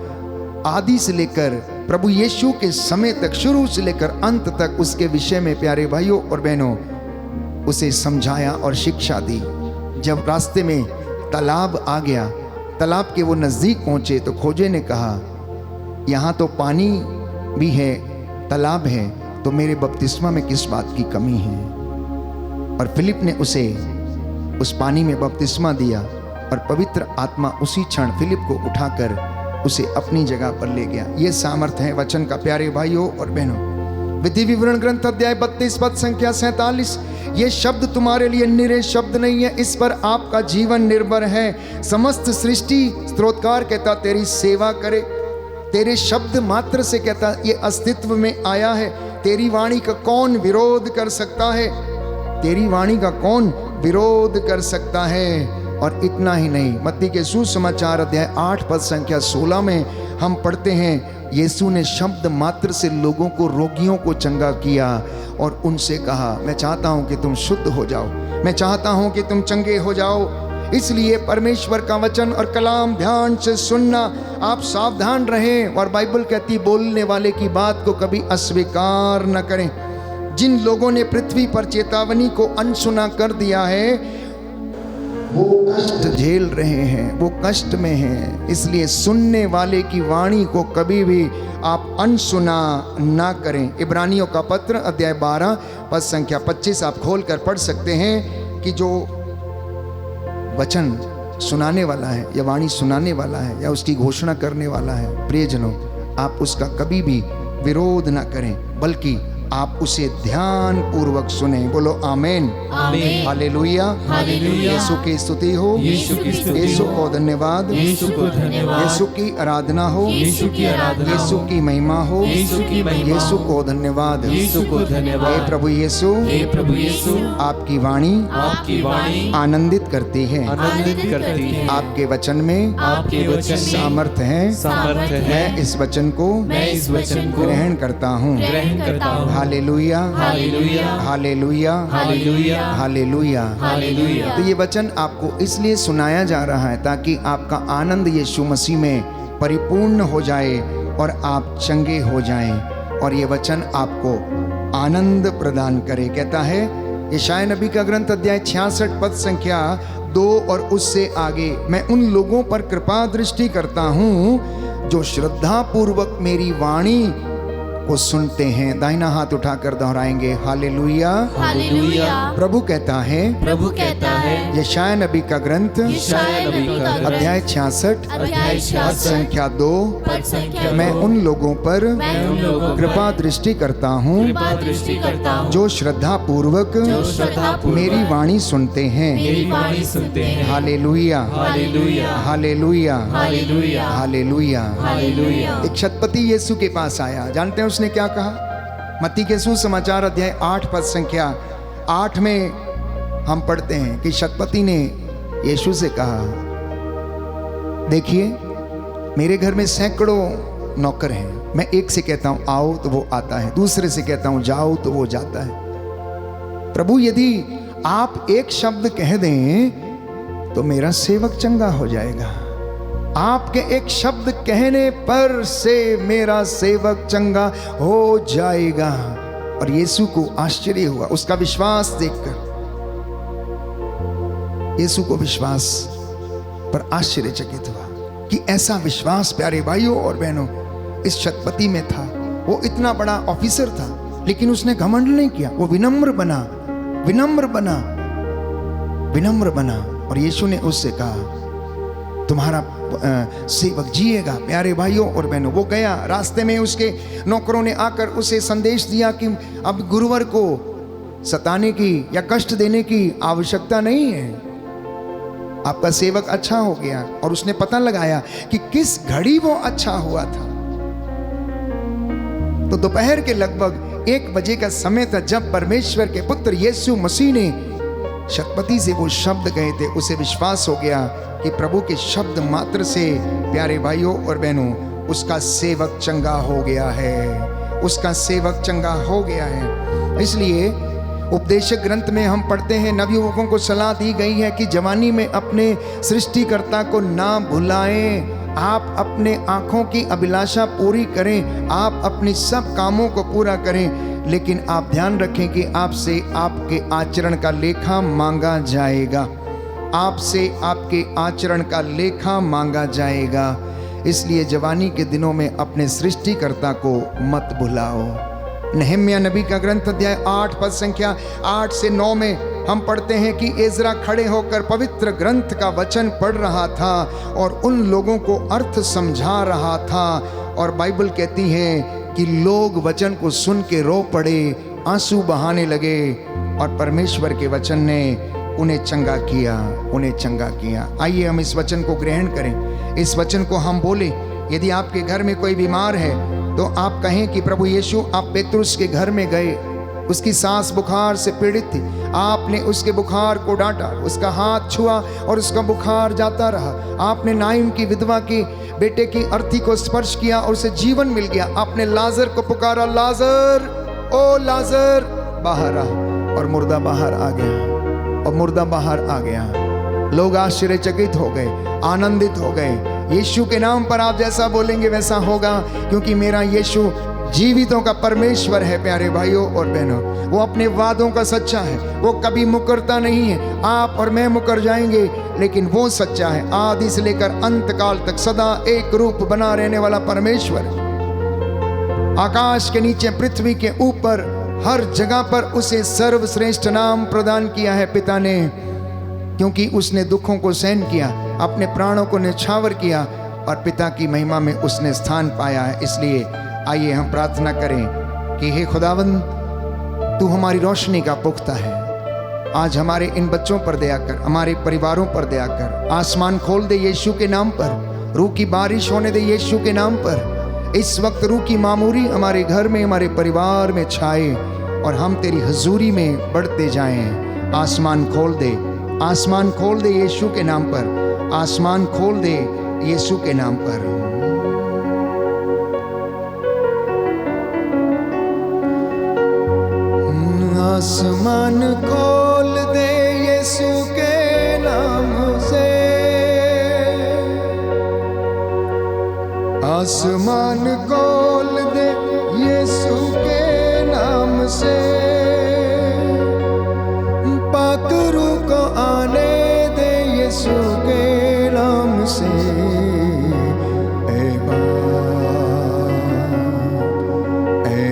आदि से लेकर प्रभु यीशु के समय तक, शुरू से लेकर अंत तक उसके विषय में प्यारे भाइयों और बहनों उसे समझाया और शिक्षा दी। जब रास्ते में तालाब आ गया, तालाब के वो नज़दीक पहुंचे तो खोजे ने कहा, यहाँ तो पानी भी है, तालाब है, तो मेरे बपतिस्मा में किस बात की कमी है? और फिलिप ने उसे उस पानी में बपतिस्मा दिया और पवित्र आत्मा उसी क्षण फिलिप को उठाकर उसे अपनी जगह पर ले गया। यह सामर्थ्य है वचन का प्यारे भाइयों और बहनों। विधि विवरण ग्रंथ अध्याय 32 पद संख्या 47, ये शब्द तुम्हारे लिए निरे शब्द नहीं है, इस पर आपका जीवन निर्भर है। समस्त सृष्टि, स्तोत्रकार कहता, तेरी सेवा करे। तेरे शब्द मात्र से कहता ये अस्तित्व में आया है। तेरी वाणी का कौन विरोध कर सकता है? तेरी वाणी का कौन विरोध कर सकता है? और इतना ही नहीं, मत्ती के सुसमाचार अध्याय 8 पद संख्या 16 में हम पढ़ते हैं, यीशु ने शब्द मात्र से लोगों को, रोगियों को चंगा किया और उनसे कहा, मैं चाहता हूं कि तुम शुद्ध हो जाओ, मैं चाहता हूं कि तुम चंगे हो जाओ। इसलिए परमेश्वर का वचन और कलाम ध्यान से सुनना, आप सावधान रहें। और बाइबल कहती, बोलने वाले की बात को कभी अस्वीकार न करें। जिन लोगों ने पृथ्वी पर चेतावनी को अनसुना कर दिया है वो कष्ट झेल रहे हैं, वो कष्ट में हैं। इसलिए सुनने वाले की वाणी को कभी भी आप अनसुना ना करें। इब्रानियों का पत्र अध्याय 12 पद संख्या 25 आप खोल कर पढ़ सकते हैं कि जो वचन सुनाने वाला है या वाणी सुनाने वाला है या उसकी घोषणा करने वाला है, प्रियजनों, आप उसका कभी भी विरोध ना करें, बल्कि आप उसे ध्यान पूर्वक सुने। बोलो आमेन, आमेन, हालेलुया, हालेलुया। यीशु की स्तुति हो, यीशु की स्तुति यीशु हो, को धन्यवाद, यीशु को धन्यवाद, यीशु की आराधना हो, यीशु की आराधना हो, यीशु की महिमा हो, यीशु की महिमा यीशु हो, को धन्यवाद, यीशु को हे धन्यवाद। प्रभु यीशु, हे प्रभु यीशु, आपकी वाणी आपकी वाणी आनंदित करती है। आनंदित करती है। आपके वचन में आपके वचन में सामर्थ्य है। सामर्थ्य है। मैं इस वचन को मैं इस वचन को ग्रहण करता हूँ। ग्रहण करता हूँ। हालेलुया, हालेलुया, हालेलुया, हालेलुया, हालेलुया। हालेलुया। तो ये वचन आपको इसलिए सुनाया जा रहा है ताकि आपका आनंद यीशु मसीह में परिपूर्ण हो जाए और आप चंगे हो जाएं और ये वचन आपको आनंद प्रदान करे। कहता है यशायाह नबी का ग्रंथ अध्याय 66 पद संख्या 2 और उससे आगे, मैं उन लोगों पर कृपा दृष्टि करता हूँ जो श्रद्धा पूर्वक मेरी वाणी को सुनते हैं। दाहिना हाथ उठाकर दोहराएंगे, हालेलुया। हालेलुया। प्रभु कहता है, प्रभु कहता है, यशायाह नबी का ग्रंथ यशायाह नबी का ग्रंथ, अध्याय 66 अध्याय 66 संख्या 2, पद संख्या मैं 2, उन लोगों पर मैं उन लोगों पर कृपा दृष्टि करता हूँ कृपा दृष्टि करता हूँ, जो श्रद्धा पूर्वक जो श्रद्धापूर्वक मेरी वाणी सुनते हैं। मेरी वाणी सुनते हैं। हालेलुया, हालेलुया। हालेलुया, हालेलुया। हालेलुया। हालेलुया। एक शतपति यीशु के पास आया। जानते हैं उसने क्या कहा? मत्ती के सुसमाचार अध्याय 8 पद संख्या 8 में हम पढ़ते हैं कि शतपति ने यीशु से कहा, देखिए मेरे घर में सैकड़ों नौकर हैं, मैं एक से कहता हूं आओ तो वो आता है, दूसरे से कहता हूं जाओ तो वो जाता है। प्रभु यदि आप एक शब्द कह दें तो मेरा सेवक चंगा हो जाएगा। आपके एक शब्द कहने पर से मेरा सेवक चंगा हो जाएगा। और यीशु को आश्चर्य हुआ उसका विश्वास देखकर। यीशु को विश्वास पर आश्चर्यचकित हुआ कि ऐसा विश्वास प्यारे भाइयों और बहनों इस शतपति में था। वो इतना बड़ा ऑफिसर था लेकिन उसने घमंड नहीं किया, वो विनम्र बना, विनम्र बना, विनम्र बना। और यीशु ने उससे कहा तुम्हारा सेवक जिएगा। प्यारे भाइयों और बहनों, वो गया, रास्ते में उसके नौकरों ने आकर उसे संदेश दिया कि अब गुरुवर को सताने की या कष्ट देने की आवश्यकता नहीं है, आपका सेवक अच्छा हो गया। और उसने पता लगाया कि किस घड़ी वो अच्छा हुआ था। तो दोपहर के लगभग 1 बजे का समय था जब परमेश्वर के पुत्र यीशु मसीह ने शतपति से वो शब्द कहे थे। उसे विश्वास हो गया कि प्रभु के शब्द मात्र से प्यारे भाइयों और बहनों उसका सेवक चंगा हो गया है, उसका सेवक चंगा हो गया है। इसलिए उपदेशक ग्रंथ में हम पढ़ते हैं, नवयुवकों को सलाह दी गई है कि जवानी में अपने सृष्टिकर्ता को ना भुलाएं। आप अपने आंखों की अभिलाषा पूरी करें, आप अपने सब कामों को पूरा करें, लेकिन आप ध्यान रखें कि आपसे आपके आचरण का लेखा मांगा जाएगा। आपसे आपके आचरण का लेखा मांगा जाएगा। इसलिए जवानी के दिनों में अपने सृष्टिकर्ता को मत भुलाओ। नहम्याह नबी का ग्रंथ अध्याय 8 पद संख्या 8 से 9 में हम पढ़ते हैं कि एजरा खड़े होकर पवित्र ग्रंथ का वचन पढ़ रहा था और उन लोगों को अर्थ समझा रहा था। और बाइबल कहती है कि लोग वचन को सुन के रो पड़े, आंसू बहाने लगे और परमेश्वर के वचन ने उन्हें चंगा किया, उन्हें चंगा किया। आइए हम इस वचन को ग्रहण करें, इस वचन को हम बोले। यदि आपके घर में कोई बीमार है तो आप कहें कि प्रभु यीशु, आप पेतरुस के घर में गए, उसकी सास बुखार से पीड़ित थी, आपने उसके बुखार को डांटा, उसका हाथ छुआ और उसका बुखार जाता रहा। आपने नाइम की विधवा की बेटे की अर्थी को स्पर्श किया और उसे जीवन मिल गया। आपने लाजर को पुकारा, लाजर ओ लाजर बाहर आ, और मुर्दा बाहर आ गया, और मुर्दा बाहर आ गया। लोग आश्चर्यचकित हो गए, आनंदित हो गए। यीशु के नाम पर आप जैसा बोलेंगे वैसा होगा, क्योंकि मेरा यीशु जीवितों का परमेश्वर है। प्यारे भाइयों और बहनों, वो अपने वादों का सच्चा है, वो कभी मुकरता नहीं है। आप और मैं मुकर जाएंगे लेकिन वो सच्चा है। आदि से लेकर अंत काल तक सदा एक रूप बना रहने वाला परमेश्वर। आकाश के नीचे, पृथ्वी के ऊपर, हर जगह पर उसे सर्वश्रेष्ठ नाम प्रदान किया है पिता ने, क्योंकि उसने दुखों को सहन किया, अपने प्राणों को न्यौछावर किया और पिता की महिमा में उसने स्थान पाया है। इसलिए आइए हम प्रार्थना करें कि हे खुदावंद, तू हमारी रोशनी का पुख्ता है। आज हमारे इन बच्चों पर दया कर, हमारे परिवारों पर दया कर। आसमान खोल दे यीशु के नाम पर, रूह की बारिश होने दे यीशु के नाम पर। इस वक्त रूह की मामूरी हमारे घर में, हमारे परिवार में छाए और हम तेरी हजूरी में बढ़ते जाएं। आसमान खोल दे, आसमान खोल दे यीशु के नाम पर, आसमान खोल दे यीशु के नाम पर। आसमान खोल दे यीशु के नाम से, आसमान खोल दे यीशु के नाम से। पाक रूह को आने दे यीशु के नाम से। ए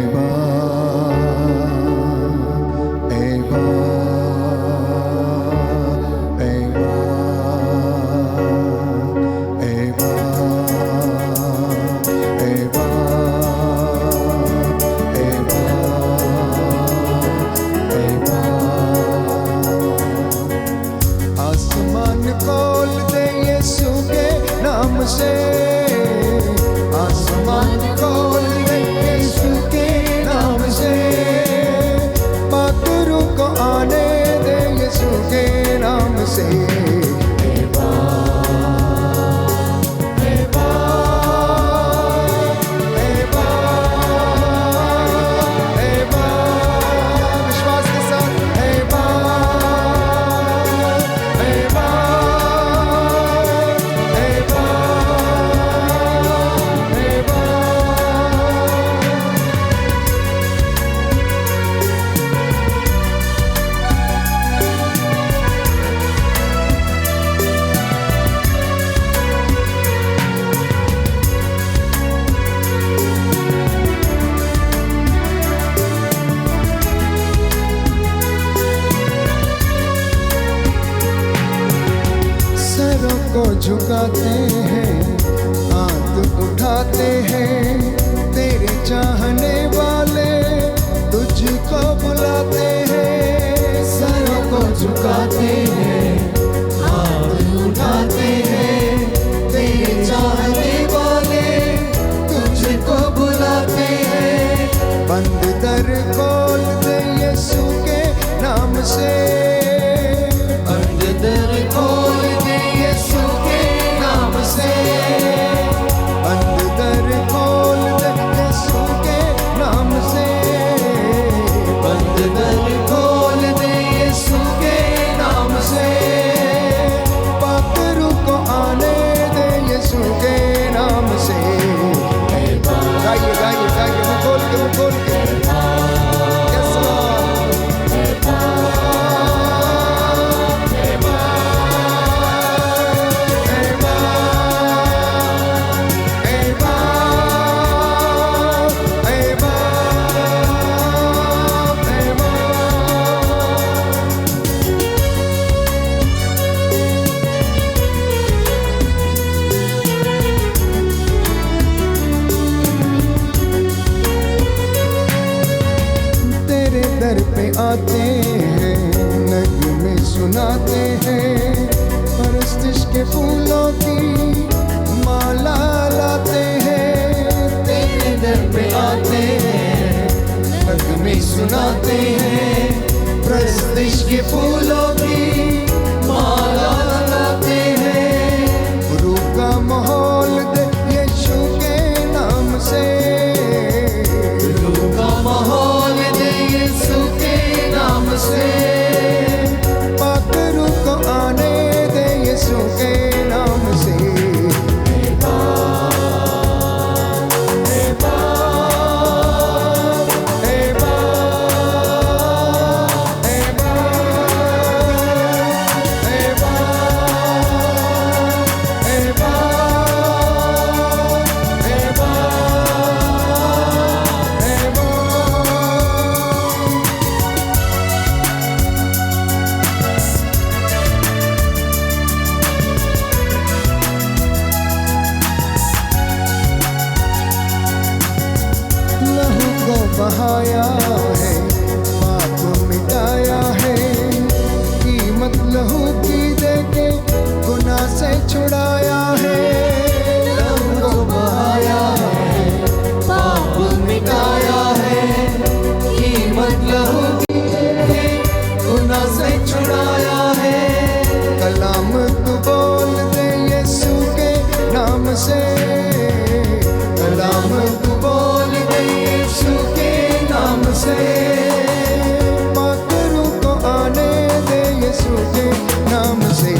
से विश्वास के साथ सरों को झुकाते हैं, हाथ उठाते हैं, तेरे चाहने वाले तुझको बुलाते हैं। सरों को झुकाते हैं, हाथ उठाते हैं, तेरे चाहने वाले तुझको बुलाते हैं। बंद दर खोल दे यीशु के नाम से, बंद दर खोल दे यीशु के नाम से, बंद दर खोल दे यीशु के नाम से, बंद दर खोल दे यीशु के नाम से। पाकरू को आने दे यीशु के नाम से। गाइए गाइए गाइए, मुँह खोल के Yes, Lord. तेरे दर पे आते हैं, नगमे सुनाते हैं, परस्तिश के फूलों की माला लाते हैं। तेरे दर पे आते हैं, नगमे सुनाते हैं, परस्तिश के फूलों की माला लाते हैं। रूह का माहौल दे यीशु के नाम से, रूह का माहौल दे यीशु के नाम से। पाकरू को आने दे यीशु के नाम से। लहू को बहाया है, पाप मिटाया है, कीमत लहू की देके गुनाह से छुड़ाया है। लहू को बहाया है, पाप मिटाया है, कीमत लहू की देके गुनाह से छुड़ाया है। कलाम तू बोल दे यीशु के नाम से, कलाम तू बोल दे यीशु के नाम से। पाकरू को आने दे यीशु के नाम से।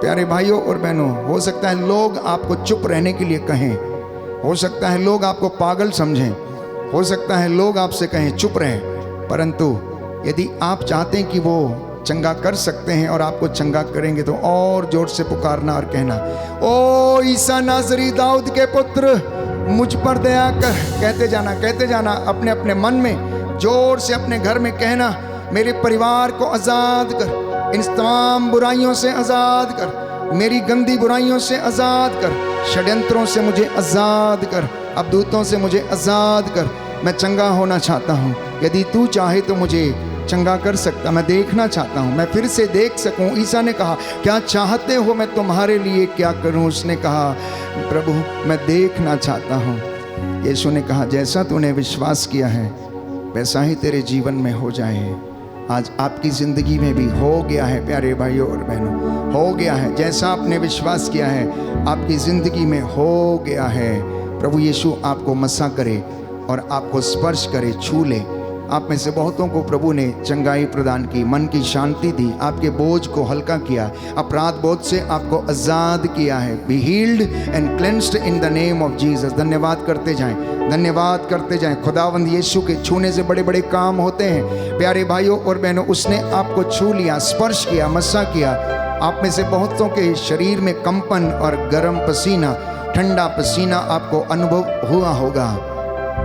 प्यारे भाइयों और बहनों, हो सकता है लोग आपको चुप रहने के लिए कहें, हो सकता है लोग आपको पागल समझें, हो सकता है लोग आपसे कहें चुप रहें, परंतु यदि आप चाहते हैं कि वो चंगा कर सकते हैं और आपको चंगा करेंगे तो और जोर से पुकारना और कहना, ओ ईसा नासरी दाऊद के पुत्र, मुझ पर दया कर। कहते जाना अपने अपने मन में जोर से अपने घर में कहना, मेरे परिवार को आज़ाद कर, इन तमाम बुराइयों से आज़ाद कर, मेरी गंदी बुराइयों से आज़ाद कर, षड्यंत्रों से मुझे आज़ाद कर, अबदूतों से मुझे आज़ाद कर। मैं चंगा होना चाहता हूँ, यदि तू चाहे तो मुझे चंगा कर सकता, मैं देखना चाहता हूँ, मैं फिर से देख सकूँ। ईसा ने कहा, क्या चाहते हो मैं तुम्हारे लिए क्या करूँ? उसने कहा, प्रभु मैं देखना चाहता हूँ। यीशु ने कहा, जैसा तूने विश्वास किया है वैसा ही तेरे जीवन में हो जाए। आज आपकी ज़िंदगी में भी हो गया है प्यारे भाइयों और बहनों, हो गया है। जैसा आपने विश्वास किया है आपकी ज़िंदगी में हो गया है। प्रभु यीशु आपको मसा करे और आपको स्पर्श करे, छू ले। आप में से बहुतों को प्रभु ने चंगाई प्रदान की, मन की शांति दी, आपके बोझ को हल्का किया, अपराध बोझ से आपको आज़ाद किया है। Be healed and cleansed in the name of Jesus. धन्यवाद करते जाएं, धन्यवाद करते जाएं। खुदावंद यीशु के छूने से बड़े बड़े काम होते हैं प्यारे भाइयों और बहनों। उसने आपको छू लिया, स्पर्श किया, मस्सा किया। आप में से बहुतों के शरीर में कंपन और गर्म पसीना, ठंडा पसीना आपको अनुभव हुआ होगा।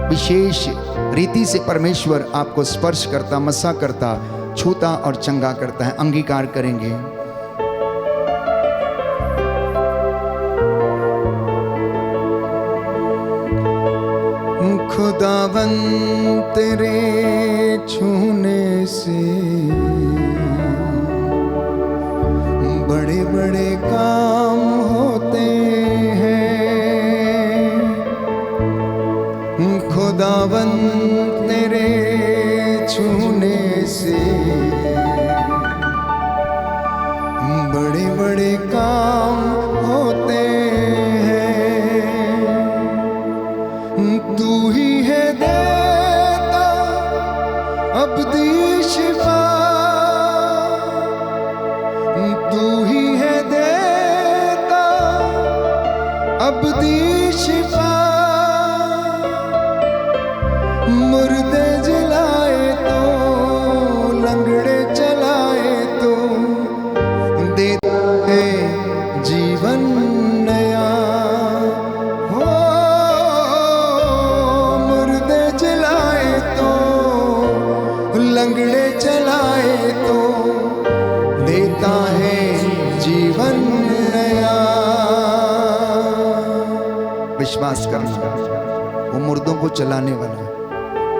विशेष रीति से परमेश्वर आपको स्पर्श करता, मस्सा करता, छूता और चंगा करता है। अंगीकार करेंगे। खुदावंद तेरे छूने से बड़े बड़े काम होते हैं। खुदावंद तेरे छूने से बड़े बड़े काम होते हैं। तू ही है देता अब्दी शिफा, तू ही है देता अब्दी शिफा। मुर्दे जलाए तो, लंगड़े चलाए तो, देता है जीवन नया। हो मुर्दे जलाए तो, लंगड़े चलाए तो, देता है जीवन नया। विश्वास करना, वो मुर्दों को चलाने वाला,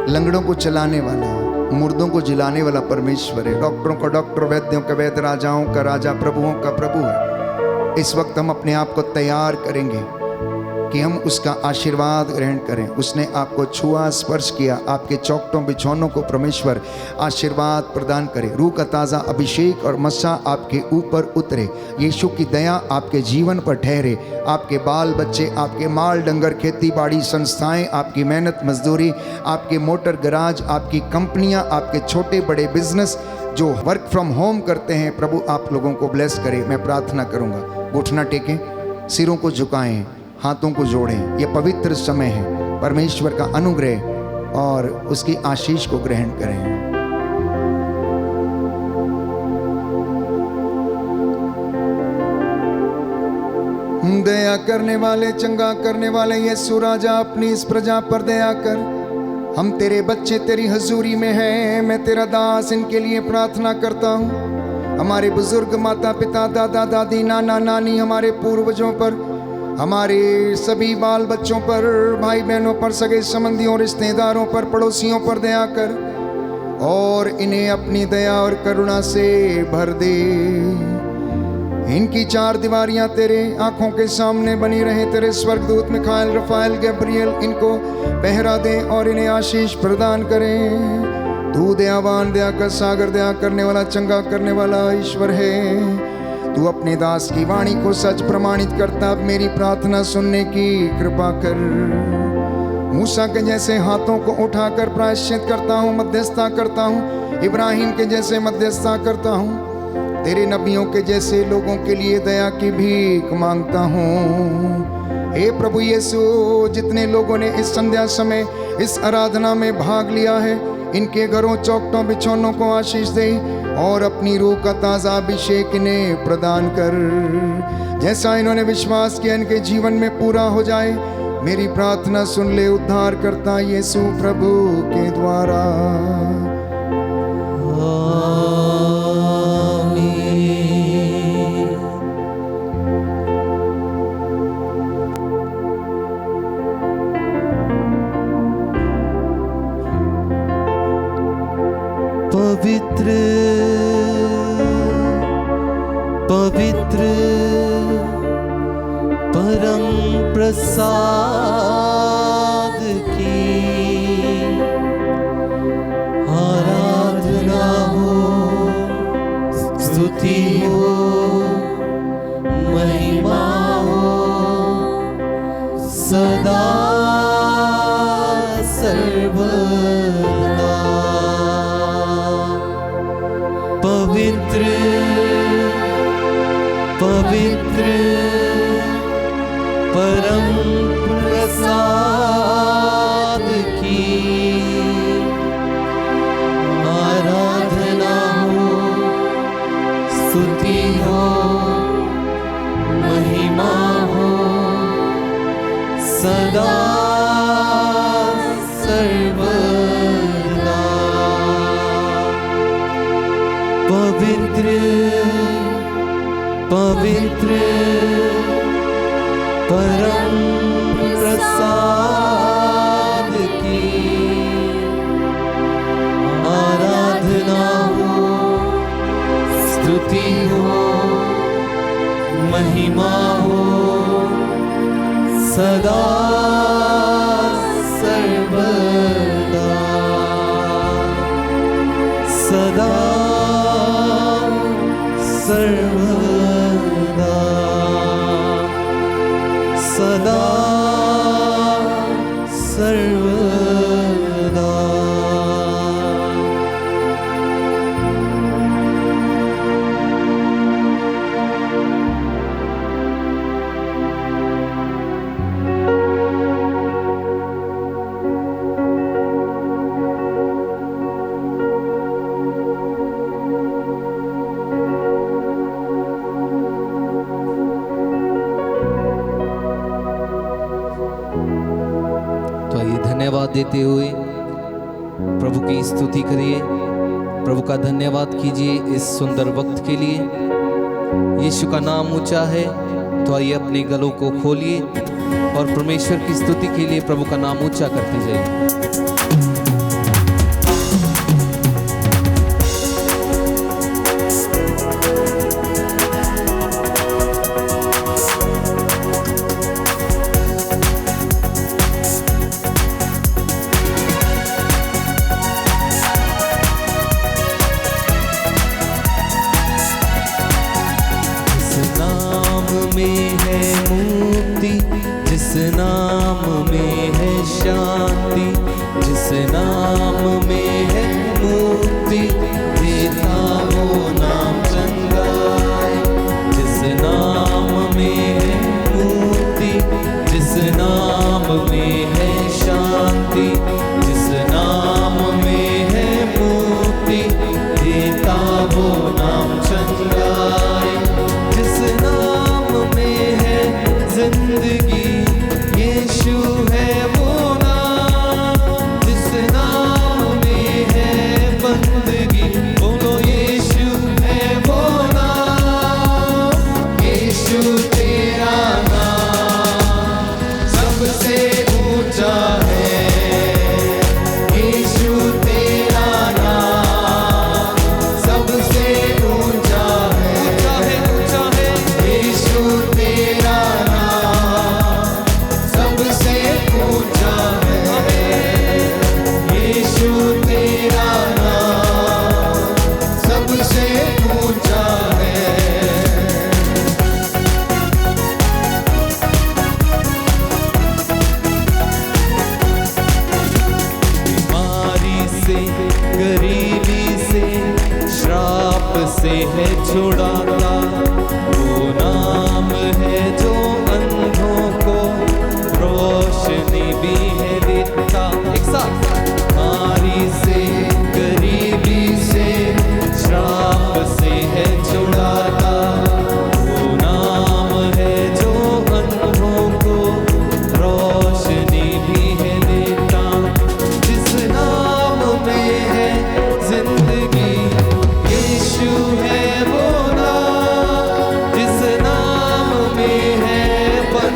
लंगड़ों को चलाने वाला, मुर्दों को जिलाने वाला परमेश्वर है। डॉक्टरों का डॉक्टर, वैद्यों का वैद्य, राजाओं का राजा, प्रभुओं का प्रभु है। इस वक्त हम अपने आप को तैयार करेंगे कि हम उसका आशीर्वाद ग्रहण करें। उसने आपको छुआ, स्पर्श किया, आपके चौखटों बिछौनों को परमेश्वर आशीर्वाद प्रदान करे। रूह का ताज़ा अभिषेक और मस्सा आपके ऊपर उतरे। यीशु की दया आपके जीवन पर ठहरे। आपके बाल बच्चे, आपके माल डंगर, खेती बाड़ी संस्थाएं, आपकी मेहनत मजदूरी, आपके मोटर गराज, आपकी कंपनियां, आपके छोटे बड़े बिजनेस जो वर्क फ्रॉम होम करते हैं, प्रभु आप लोगों को ब्लेस करे। मैं प्रार्थना करूंगा। घुटना टेकें, सिरों को झुकाएं, हाथों को जोड़ें। यह पवित्र समय है। परमेश्वर का अनुग्रह और उसकी आशीष को ग्रहण करें। दया करने वाले, चंगा करने वाले यीशु राजा, अपनी इस प्रजा पर दया कर। हम तेरे बच्चे तेरी हजूरी में हैं। मैं तेरा दास इनके लिए प्रार्थना करता हूँ। हमारे बुजुर्ग, माता पिता, दादा दादी, नाना नानी, हमारे पूर्वजों पर, हमारे सभी बाल बच्चों पर, भाई बहनों पर, सगे संबंधियों, रिश्तेदारों पर, पड़ोसियों पर दया कर और इन्हें अपनी दया और करुणा से भर दे। इनकी चार दीवारियां तेरे आंखों के सामने बनी रहे। तेरे स्वर्गदूत मिखाएल, रफाएल, गब्रियल इनको पहरा दे और इन्हें आशीष प्रदान करें। तू दयावान, दया का सागर, दया करने वाला, चंगा करने वाला ईश्वर है। तू अपने दास की वाणी को सच प्रमाणित करता। अब मेरी प्रार्थना सुनने की कृपा कर। मूसा के जैसे हाथों को उठाकर प्रायश्चित करता हूँ, मध्यस्थता करता हूँ। इब्राहिम के जैसे मध्यस्थता करता हूँ। तेरे नबियों के जैसे लोगों के लिए दया की भीख मांगता हूँ। हे प्रभु यीशु, जितने लोगों ने इस संध्या समय इस आराधना में भाग लिया है, इनके घरों, चौखटों, बिछौनों को आशीष दे और अपनी रूह का ताज़ा अभिषेक इन्हें प्रदान कर। जैसा इन्होंने विश्वास किया इनके जीवन में पूरा हो जाए। मेरी प्रार्थना सुन ले उद्धार करता यीशु प्रभु के द्वारा। पवित्र पवित्र परम प्रसाद की आराधना हो, स्तुति हो, महिमा हो सदा सर्वदा। पवित्र पवित्र परम प्रसाद की आराधना हो, स्तुति हो, महिमा हो सदा सर्वदा। पवित्र पवित्र परम प्रसाद की आराधना हो, स्तुति हो, महिमा हो सदा सर्वदा सदा सर्वदा सदा सर्वदा। तो आइए धन्यवाद देते हुए प्रभु की स्तुति करिए, प्रभु का धन्यवाद कीजिए इस सुंदर वक्त के लिए। यीशु का नाम ऊंचा है, तो आइए अपने गलों को खोलिए और परमेश्वर की स्तुति के लिए प्रभु का नाम ऊंचा करते जाइए। जिस नाम में है शांति, जिस नाम में है मुक्ति, देता वो नाम चंगा है। जिस नाम में है मुक्ति, जिस नाम में है शांति, जिस नाम में है मुक्ति, देता वो नाम चंगा है। जिस नाम में है जिंदगी, ये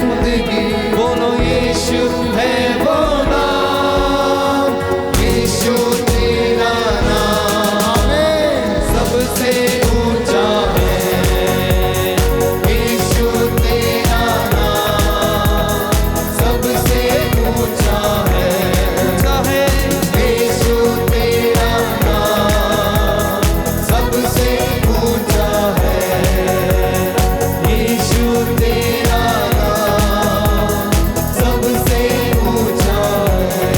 बंदगी। बोलो यीशु है वो नाम, यीशु तेरा नाम सबसे ऊंचा है। यीशु तेरा नाम सबसे ऊंचा है। यीशु तेरा नाम सबसे ऊंचा है। यीशु तेरा नाम सबसे ऊंचा है।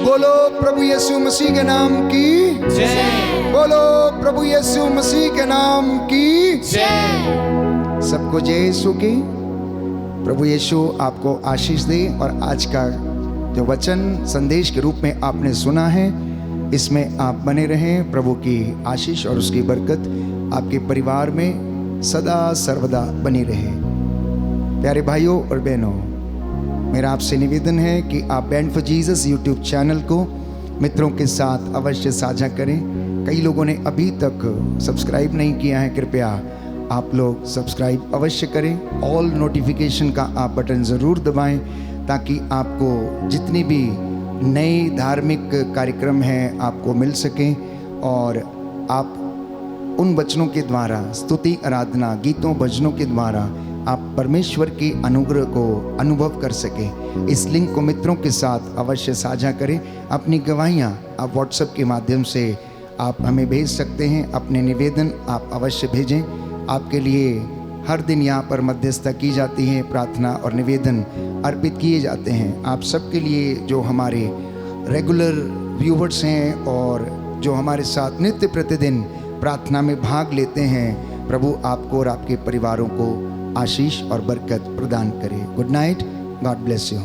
बोलो प्रभु यीशु मसीह के नाम की जय बोलो प्रभु यीशु मसीह के नाम की जय। सबको जय यीशु की। प्रभु यीशु आपको आशीष दे। और आज का जो वचन संदेश के रूप में आपने सुना है, इसमें आप बने रहें। प्रभु की आशीष और उसकी बरकत आपके परिवार में सदा सर्वदा बनी रहे। प्यारे भाइयों और बहनों, मेरा आपसे निवेदन है कि आप band for Jesus YouTube channel को मित्रों के साथ अवश्य साझा करें। कई लोगों ने अभी तक सब्सक्राइब नहीं किया है, कृपया आप लोग सब्सक्राइब अवश्य करें। ऑल नोटिफिकेशन का आप बटन ज़रूर दबाएं, ताकि आपको जितनी भी नए धार्मिक कार्यक्रम हैं आपको मिल सकें और आप उन वचनों के द्वारा, स्तुति आराधना गीतों भजनों के द्वारा आप परमेश्वर के अनुग्रह को अनुभव कर सकें। इस लिंक को मित्रों के साथ अवश्य साझा करें। अपनी गवाहियाँ आप व्हाट्सएप के माध्यम से आप हमें भेज सकते हैं। अपने निवेदन आप अवश्य भेजें। आपके लिए हर दिन यहाँ पर मध्यस्थता की जाती है, प्रार्थना और निवेदन अर्पित किए जाते हैं। आप सबके लिए जो हमारे रेगुलर व्यूवर्स हैं और जो हमारे साथ नित्य प्रतिदिन प्रार्थना में भाग लेते हैं, प्रभु आपको और आपके परिवारों को आशीष और बरकत प्रदान करे। Good night, God bless you.